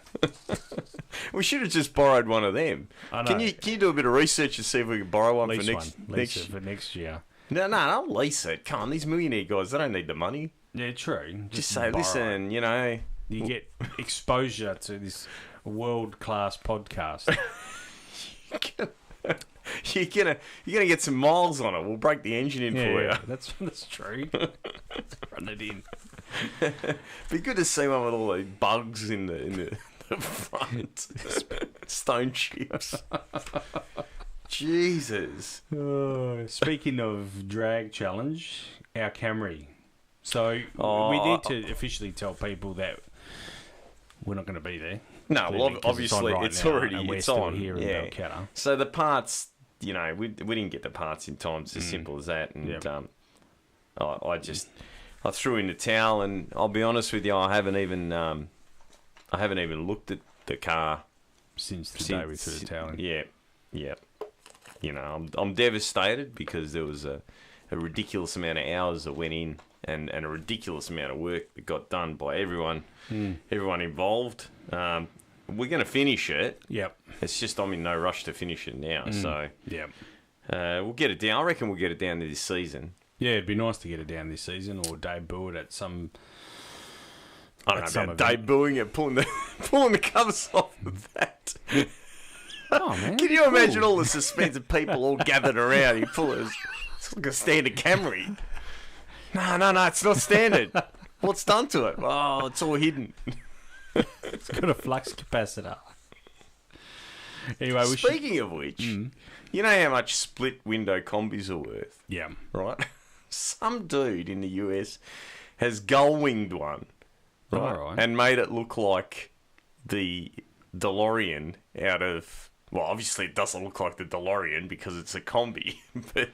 We should have just borrowed one of them. I know. Can you do a bit of research and see if we can borrow one Lease for next year? No, don't lease it. Come on, these millionaire guys, they don't need the money. Yeah, true. Just say, listen, you know... You get exposure to this world-class podcast. You're gonna get some miles on it. We'll break the engine in for you. That's true. Run it in. Be good to see one with all those bugs in the front. Stone chips. Jesus. Speaking of drag challenge, our Camry. So we need to officially tell people that we're not going to be there. No, well, obviously it's already on. Here in Balcatta. So the parts, we didn't get the parts in time. It's as simple as that. And I threw in the towel, and I'll be honest with you, I haven't even looked at the car since the day we threw the towel in. Yeah. I'm devastated because there was a ridiculous amount of hours that went in, and a ridiculous amount of work that got done by everyone involved. We're going to finish it. Yep. It's just I'm in no rush to finish it now. So yep. We'll get it down. I reckon we'll get it down this season. Yeah, it'd be nice to get it down this season or debut it at some... I don't know about debuting it, pulling the covers off of that. Oh, man. Can you imagine all the suspense of people all gathered around? You pull it. It's like a standard Camry. No, it's not standard. What's done to it? Oh, it's all hidden. It's got a flux capacitor. Anyway, speaking of which, you know how much split window combis are worth? Yeah. Right? Some dude in the US has gull-winged one, right? All right. And made it look like the DeLorean out of... Well, obviously it doesn't look like the DeLorean because it's a combi, but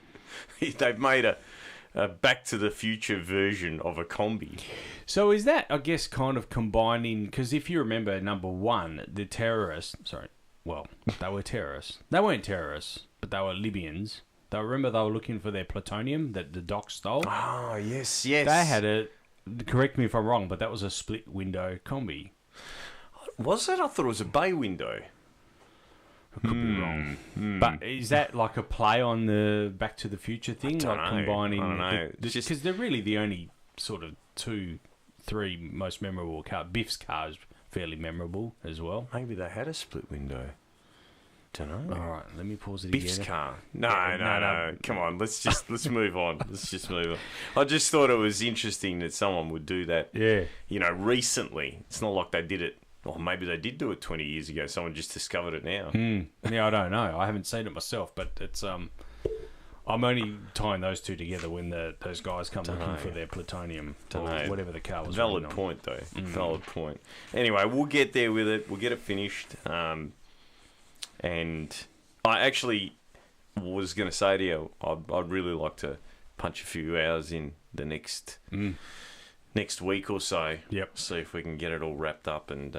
they've made a Back to the Future version of a combi. So is that, I guess, kind of combining... Because if you remember, number one, the terrorists... Sorry. Well, they were terrorists. They weren't terrorists, but they were Libyans. They were looking for their plutonium that the doc stole. Oh, yes. They had it... Correct me if I'm wrong, but that was a split window combi. Was it? I thought it was a bay window. I could be wrong. But is that like a play on the Back to the Future thing? I don't like know. combining... I don't know. Because they're really the only sort of 2-3 most memorable cars. Biff's car is fairly memorable as well. Maybe they had a split window. Don't know. All right, let me pause it Biff's again. car. No. Come on, let's move on. Let's just move on. I just thought it was interesting that someone would do that. Yeah. Recently. It's not like they did it. Or maybe they did do it 20 years ago. Someone just discovered it now. Yeah, I don't know. I haven't seen it myself, but it's I'm only tying those two together when those guys come looking for their plutonium or whatever the car was. Valid point, though. Valid point. Anyway, we'll get there with it. We'll get it finished. And I actually was going to say to you, I'd really like to punch a few hours in the next week or so. Yep. See if we can get it all wrapped up and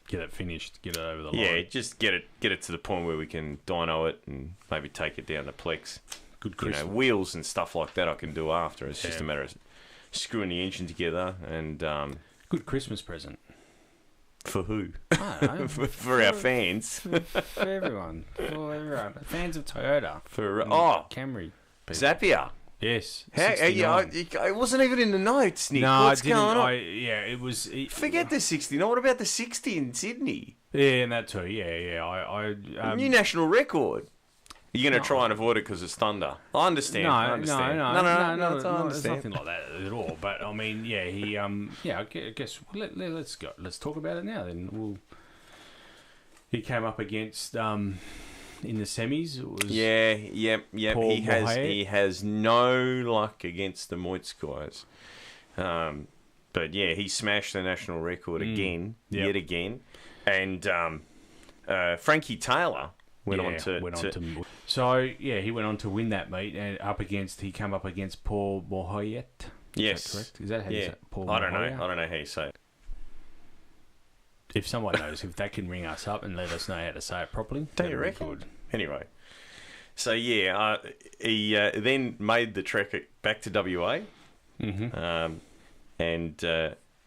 get it finished, get it over the line. Yeah, just get it to the point where we can dyno it and maybe take it down to Plex. Good Christmas. Wheels and stuff like that I can do after. It's just a matter of screwing the engine together and good Christmas present. For who? I don't know. for our fans. For everyone. For everyone. Fans of Toyota. For Camry. Zapier. Yes. It wasn't even in the notes, Nick. No, What's going on? It was... Forget the 69. What about the 60 in Sydney? Yeah, and that too. Yeah. New national record. You're going to try and avoid it because it's thunder. I understand. No, I understand. No, it's nothing like that at all. But, I mean, I guess let's go. Let's talk about it now then. He came up against... in the semis. It was Paul he has no luck against the Moitz guys. But yeah, he smashed the national record again, yet again. And Frankie Taylor went on to. So yeah, he went on to win that meet, and he came up against Paul Mohoyet. Yes, is that correct? Is that how you say it? Paul I don't know how you say it. If someone knows, if they can ring us up and let us know how to say it properly, don't you reckon? Anyway, so yeah, he then made the trek back to WA, and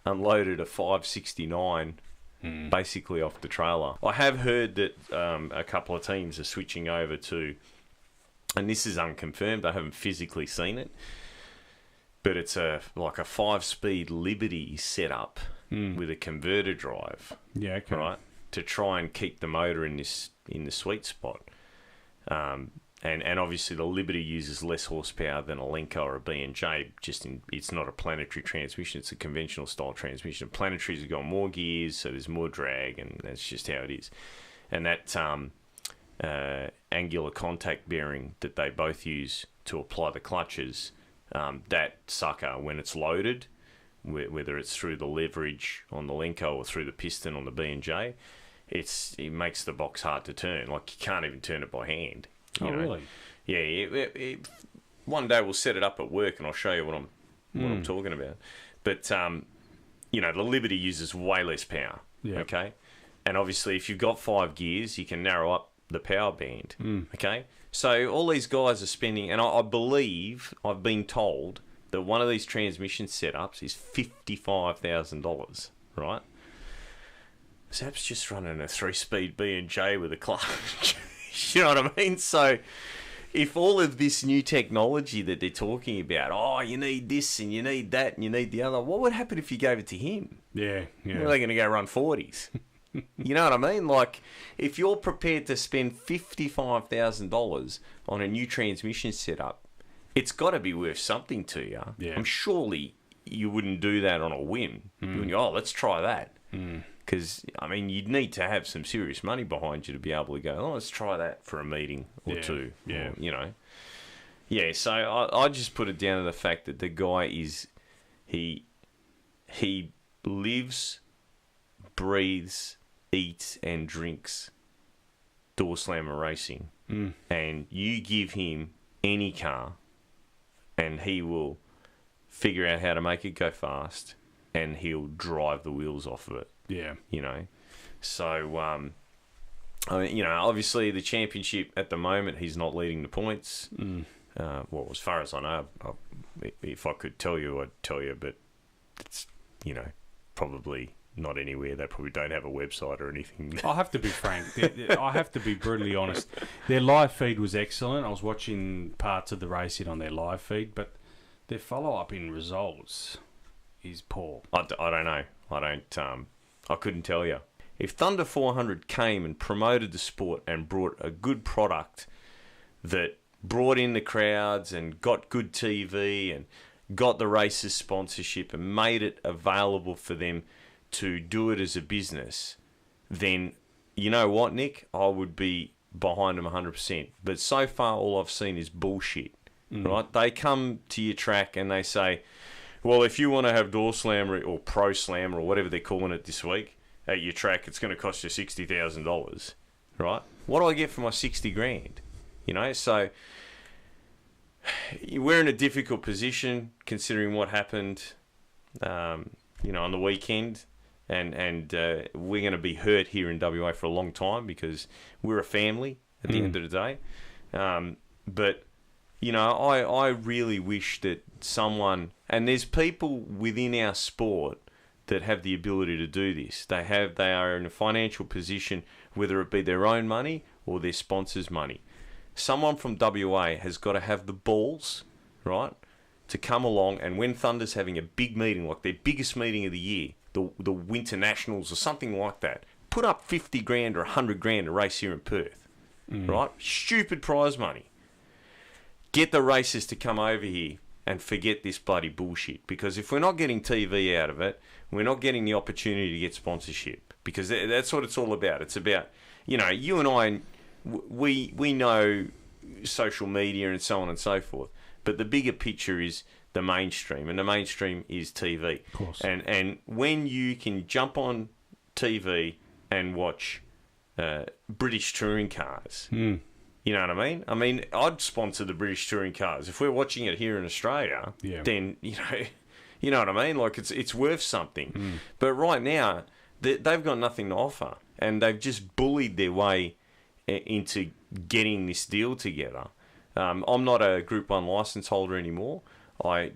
unloaded a 569 basically off the trailer. I have heard that a couple of teams are switching over to, and this is unconfirmed, I haven't physically seen it, but it's like a 5-speed Liberty setup with a converter drive. Yeah, okay. Right, to try and keep the motor in the sweet spot. And obviously the Liberty uses less horsepower than a Lenco or a B&J. It's not a planetary transmission; it's a conventional style transmission. Planetaries have got more gears, so there's more drag, and that's just how it is. And that angular contact bearing that they both use to apply the clutches, that sucker when it's loaded, whether it's through the leverage on the Lenco or through the piston on the B&J, it makes the box hard to turn. Like you can't even turn it by hand. You know? Really? Yeah. One day we'll set it up at work and I'll show you what I'm talking about. But the Liberty uses way less power. Yeah. Okay. And obviously, if you've got 5 gears, you can narrow up the power band. Okay. So all these guys are spending, and I believe I've been told that one of these transmission setups is $55,000. Right. Zap's just running a 3-speed B&J with a clutch. You know what I mean? So if all of this new technology that they're talking about, you need this and you need that and you need the other, what would happen if you gave it to him? Yeah. Are they going to go run 40s? You know what I mean? Like, if you're prepared to spend $55,000 on a new transmission setup, it's got to be worth something to you. Yeah. Surely you wouldn't do that on a whim. You wouldn't go, let's try that. Because, you'd need to have some serious money behind you to be able to go, let's try that for a meeting or two. Yeah. Or, Yeah, so I just put it down to the fact that the guy he lives, breathes, eats and drinks door slammer racing. And you give him any car and he will figure out how to make it go fast and he'll drive the wheels off of it. Yeah. So, obviously the championship at the moment, he's not leading the points. Well, as far as I know, if I could tell you, I'd tell you, but it's, probably not anywhere. They probably don't have a website or anything. I have to be frank. I have to be brutally honest. Their live feed was excellent. I was watching parts of the racing on their live feed, but their follow-up in results is poor. I don't know. I couldn't tell you. If Thunder 400 came and promoted the sport and brought a good product that brought in the crowds and got good TV and got the races sponsorship and made it available for them to do it as a business, then you know what, Nick? I would be behind them 100%. But so far, all I've seen is bullshit. Right? They come to your track and they say, well, if you want to have door slammer or pro slammer or whatever they're calling it this week at your track, it's going to cost you $60,000, right? What do I get for my $60,000? So we're in a difficult position considering what happened, on the weekend, and we're going to be hurt here in WA for a long time because we're a family at the end of the day. But I really wish that someone, and there's people within our sport that have the ability to do this. They are in a financial position, whether it be their own money or their sponsors' money. Someone from WA has got to have the balls, right, to come along, and when Thunder's having a big meeting, like their biggest meeting of the year, the Winter Nationals or something like that, put up $50,000 or $100,000 to race here in Perth, right? Stupid prize money. Get the racers to come over here and forget this bloody bullshit. Because if we're not getting TV out of it, we're not getting the opportunity to get sponsorship. Because that's what it's all about. It's about, you and I we know social media and so on and so forth, but the bigger picture is the mainstream, and the mainstream is TV. Of course. And when you can jump on TV and watch British touring cars, you know what I mean? I mean, I'd sponsor the British touring cars if we're watching it here in Australia. Yeah. Then you know what I mean? Like it's worth something. But right now, they've got nothing to offer, and they've just bullied their way into getting this deal together. I'm not a Group 1 licence holder anymore. I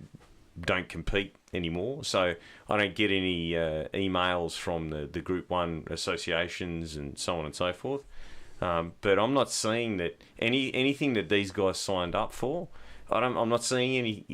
don't compete anymore, so I don't get any emails from the Group 1 associations and so on and so forth. But I'm not seeing that anything that these guys signed up for. I'm not seeing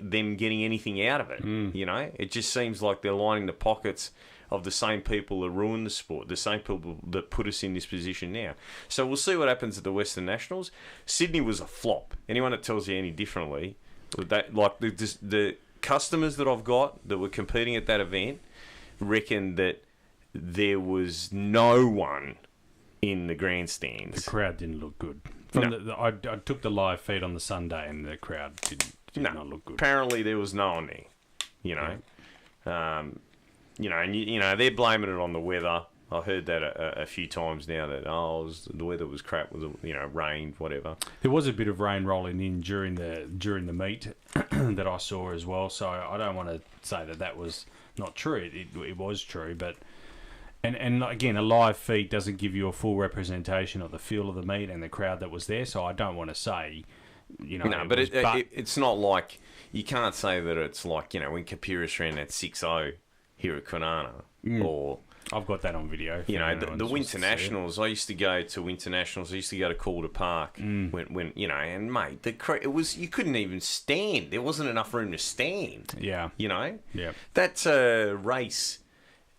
them getting anything out of it. You know, it just seems like they're lining the pockets of the same people that ruined the sport, the same people that put us in this position now. So we'll see what happens at the Western Nationals. Sydney was a flop. Anyone that tells you any differently, the customers that I've got that were competing at that event reckon that there was no one in the grandstands. The crowd didn't look good. I took the live feed on the Sunday, and the crowd did not look good. Apparently, there was no one there. You know, and they're blaming it on the weather. I heard that a few times now that the weather was crap, was rained, whatever. There was a bit of rain rolling in during the meet that I saw as well. So I don't want to say that was not true. It was true, but. And again, a live feed doesn't give you a full representation of the feel of the meet and the crowd that was there. So I don't want to say, No, but it's not like you can't say that it's like when Kapiris ran that 6.0 here at Kwinana, or I've got that on video. The Winter Nationals. I used to go to Winter Nationals. I used to go to Calder Park when and mate, it was you couldn't even stand. There wasn't enough room to stand. Yeah, Yeah, that's a race.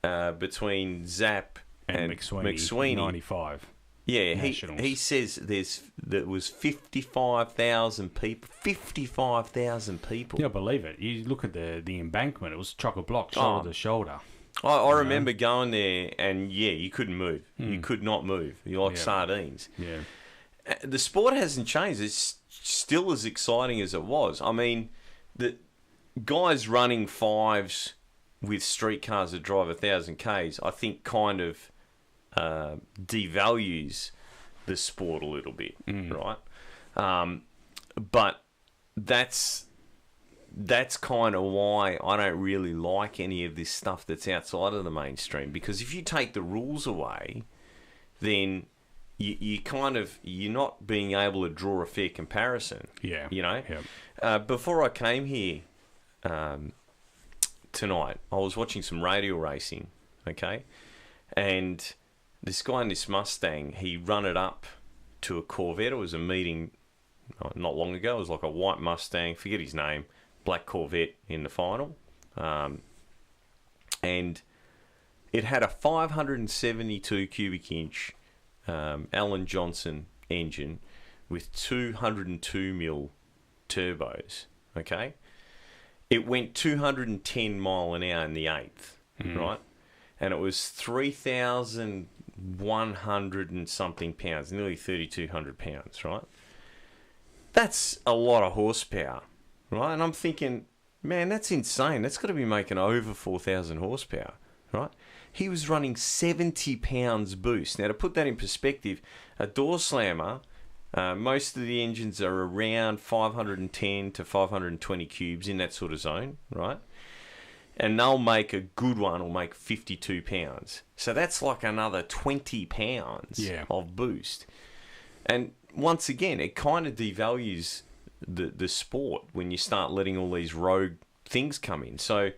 Between Zapp and McSweeney. 95. Yeah, he says there was 55,000 people. 55,000 people. Yeah, I believe it. You look at the embankment; it was chock-a-block, shoulder to shoulder. I remember going there, and you couldn't move. You could not move. You're like sardines. Yeah. The sport hasn't changed. It's still as exciting as it was. I mean, the guys running fives with street cars that drive 1,000 Ks, I think kind of devalues the sport a little bit, right? But that's kind of why I don't really like any of this stuff that's outside of the mainstream, because if you take the rules away, then you're not being able to draw a fair comparison. Yeah. Before I came here tonight, I was watching some radial racing, okay? And this guy in this Mustang, he run it up to a Corvette. It was a meeting not long ago. It was like a white Mustang, forget his name, black Corvette in the final. And it had a 572 cubic inch Alan Johnson engine with 202 mil turbos, okay? It went 210 mile an hour in the eighth, right? And it was 3,100 and something pounds, nearly 3,200 pounds, right? That's a lot of horsepower, right? And I'm thinking, man, that's insane. That's got to be making over 4,000 horsepower, right? He was running 70 pounds boost. Now, to put that in perspective, a door slammer, most of the engines are around 510 to 520 cubes, in that sort of zone, right? And they'll make a good one will make 52 pounds. So that's like another 20 pounds of boost. And once again, it kind of devalues the sport when you start letting all these rogue things come in. So,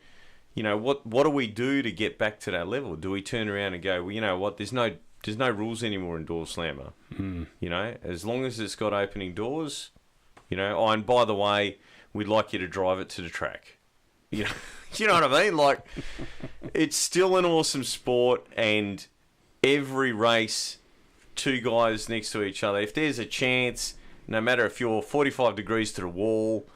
what do we do to get back to that level? Do we turn around and go, well, you know what, there's no rules anymore in door slammer. As long as it's got opening doors, oh, and by the way, we'd like you to drive it to the track. You know what I mean? Like, it's still an awesome sport, and every race, two guys next to each other, if there's a chance, no matter if you're 45 degrees to the wall,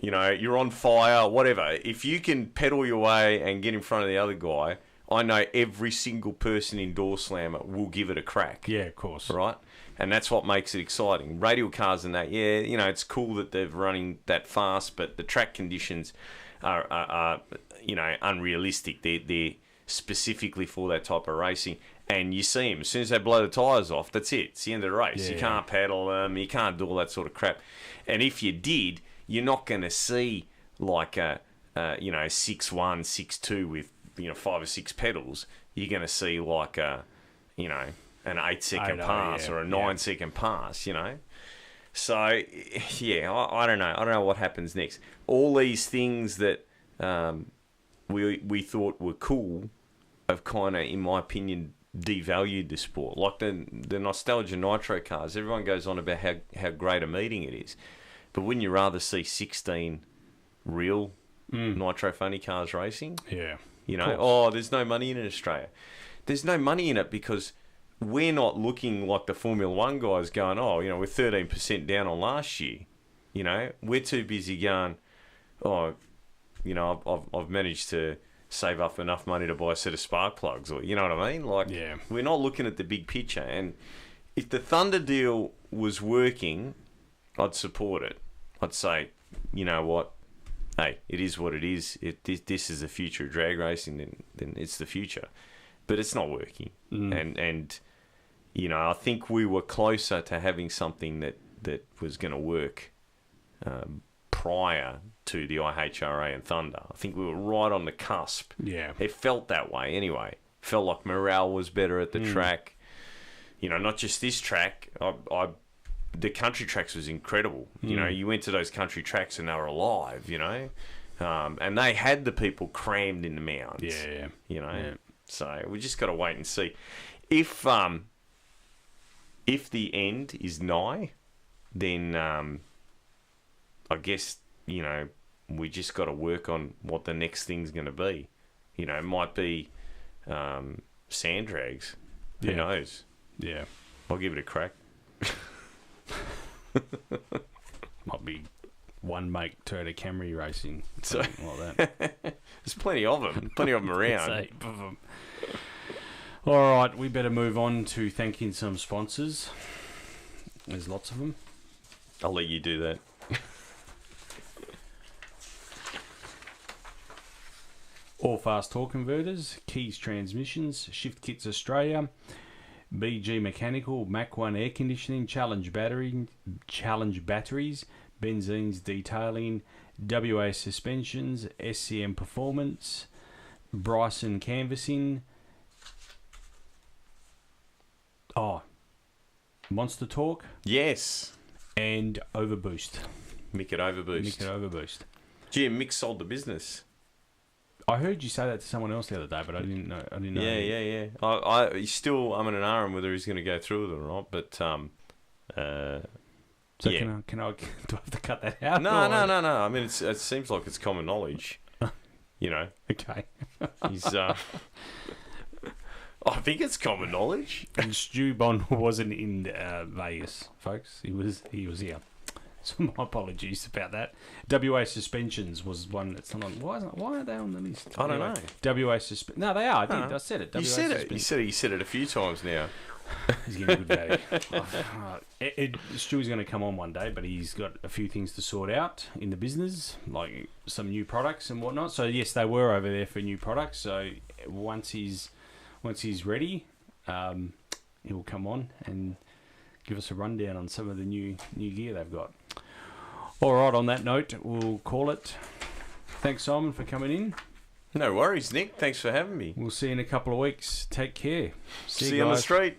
you're on fire, whatever, if you can pedal your way and get in front of the other guy, I know every single person in door slammer will give it a crack. Yeah, of course. Right? And that's what makes it exciting. Radial cars and that, yeah, you know, it's cool that they're running that fast, but the track conditions are you know, unrealistic. They're specifically for that type of racing. And you see them, as soon as they blow the tyres off, that's it. It's the end of the race. Yeah. You can't pedal them. You can't do all that sort of crap. And if you did, you're not going to see like a you know, 6.1, 6.2 with, you know, 5 or 6 pedals. You're going to see like a, you know, an 8-second pass or a 9-second pass, you know. So, yeah, I don't know. I don't know what happens next. All these things that we thought were cool have kind of, in my opinion, devalued the sport. Like the nostalgia nitro cars, everyone goes on about how great a meeting it is. But wouldn't you rather see 16 real nitro funny cars racing? Yeah. You know, there's no money in Australia. There's no money in it because we're not looking like the Formula One guys going, you know, we're 13% down on last year. You know, we're too busy going, you know, I've managed to save up enough money to buy a set of spark plugs, or you know what I mean? Like, we're not looking at the big picture. And if the Thunder deal was working, I'd support it. I'd say, you know what? Hey, it is what it is. This is the future of drag racing, then it's the future. But it's not working. And you know, I think we were closer to having something that was going to work prior to the IHRA and Thunder. I think we were right on the cusp. Yeah. It felt that way anyway. Felt like morale was better at the track. You know, not just this track. The country tracks was incredible. You know, you went to those country tracks and they were alive, you know. And they had the people crammed in the mounds. Yeah. You know. So we just got to wait and see. If the end is nigh, then I guess, you know, we just got to work on what the next thing's going to be. You know, it might be sand drags. Who knows? Yeah. I'll give it a crack. Might be one make Toyota Camry racing. Something like that. There's plenty of them. Plenty of them around. All right, we better move on to thanking some sponsors. There's lots of them. I'll let you do that. All Fast Torque Converters, Keys Transmissions, Shift Kits Australia, BG Mechanical, Mach 1 Air Conditioning, Challenge Batteries, Benzines Detailing, WA Suspensions, SCM Performance, Bryson Canvassing, Monster Torque. Yes. And Overboost. Mick at Overboost. Gee, Mick sold the business. I heard you say that to someone else the other day, but I didn't know. Yeah. I still, I'm in an R on whether he's going to go through with it or not. But so can I? Do I have to cut that out? No. I mean, it seems like it's common knowledge. You know. Okay. He's. I think it's common knowledge. And Stu Bond wasn't in Vegas, folks. He was here. So my apologies about that. WA Suspensions was one that's not on. Why aren't they on the list? I don't know. WA Suspensions. No, they are. I said it. You said it. You said it a few times now. He's getting good value. Stu's going to come on one day, but he's got a few things to sort out in the business, like some new products and whatnot. So yes, they were over there for new products. So once he's ready, he'll come on and give us a rundown on some of the new gear they've got. All right, on that note, we'll call it. Thanks, Simon, for coming in. No worries, Nick. Thanks for having me. We'll see you in a couple of weeks. Take care. See you on the street.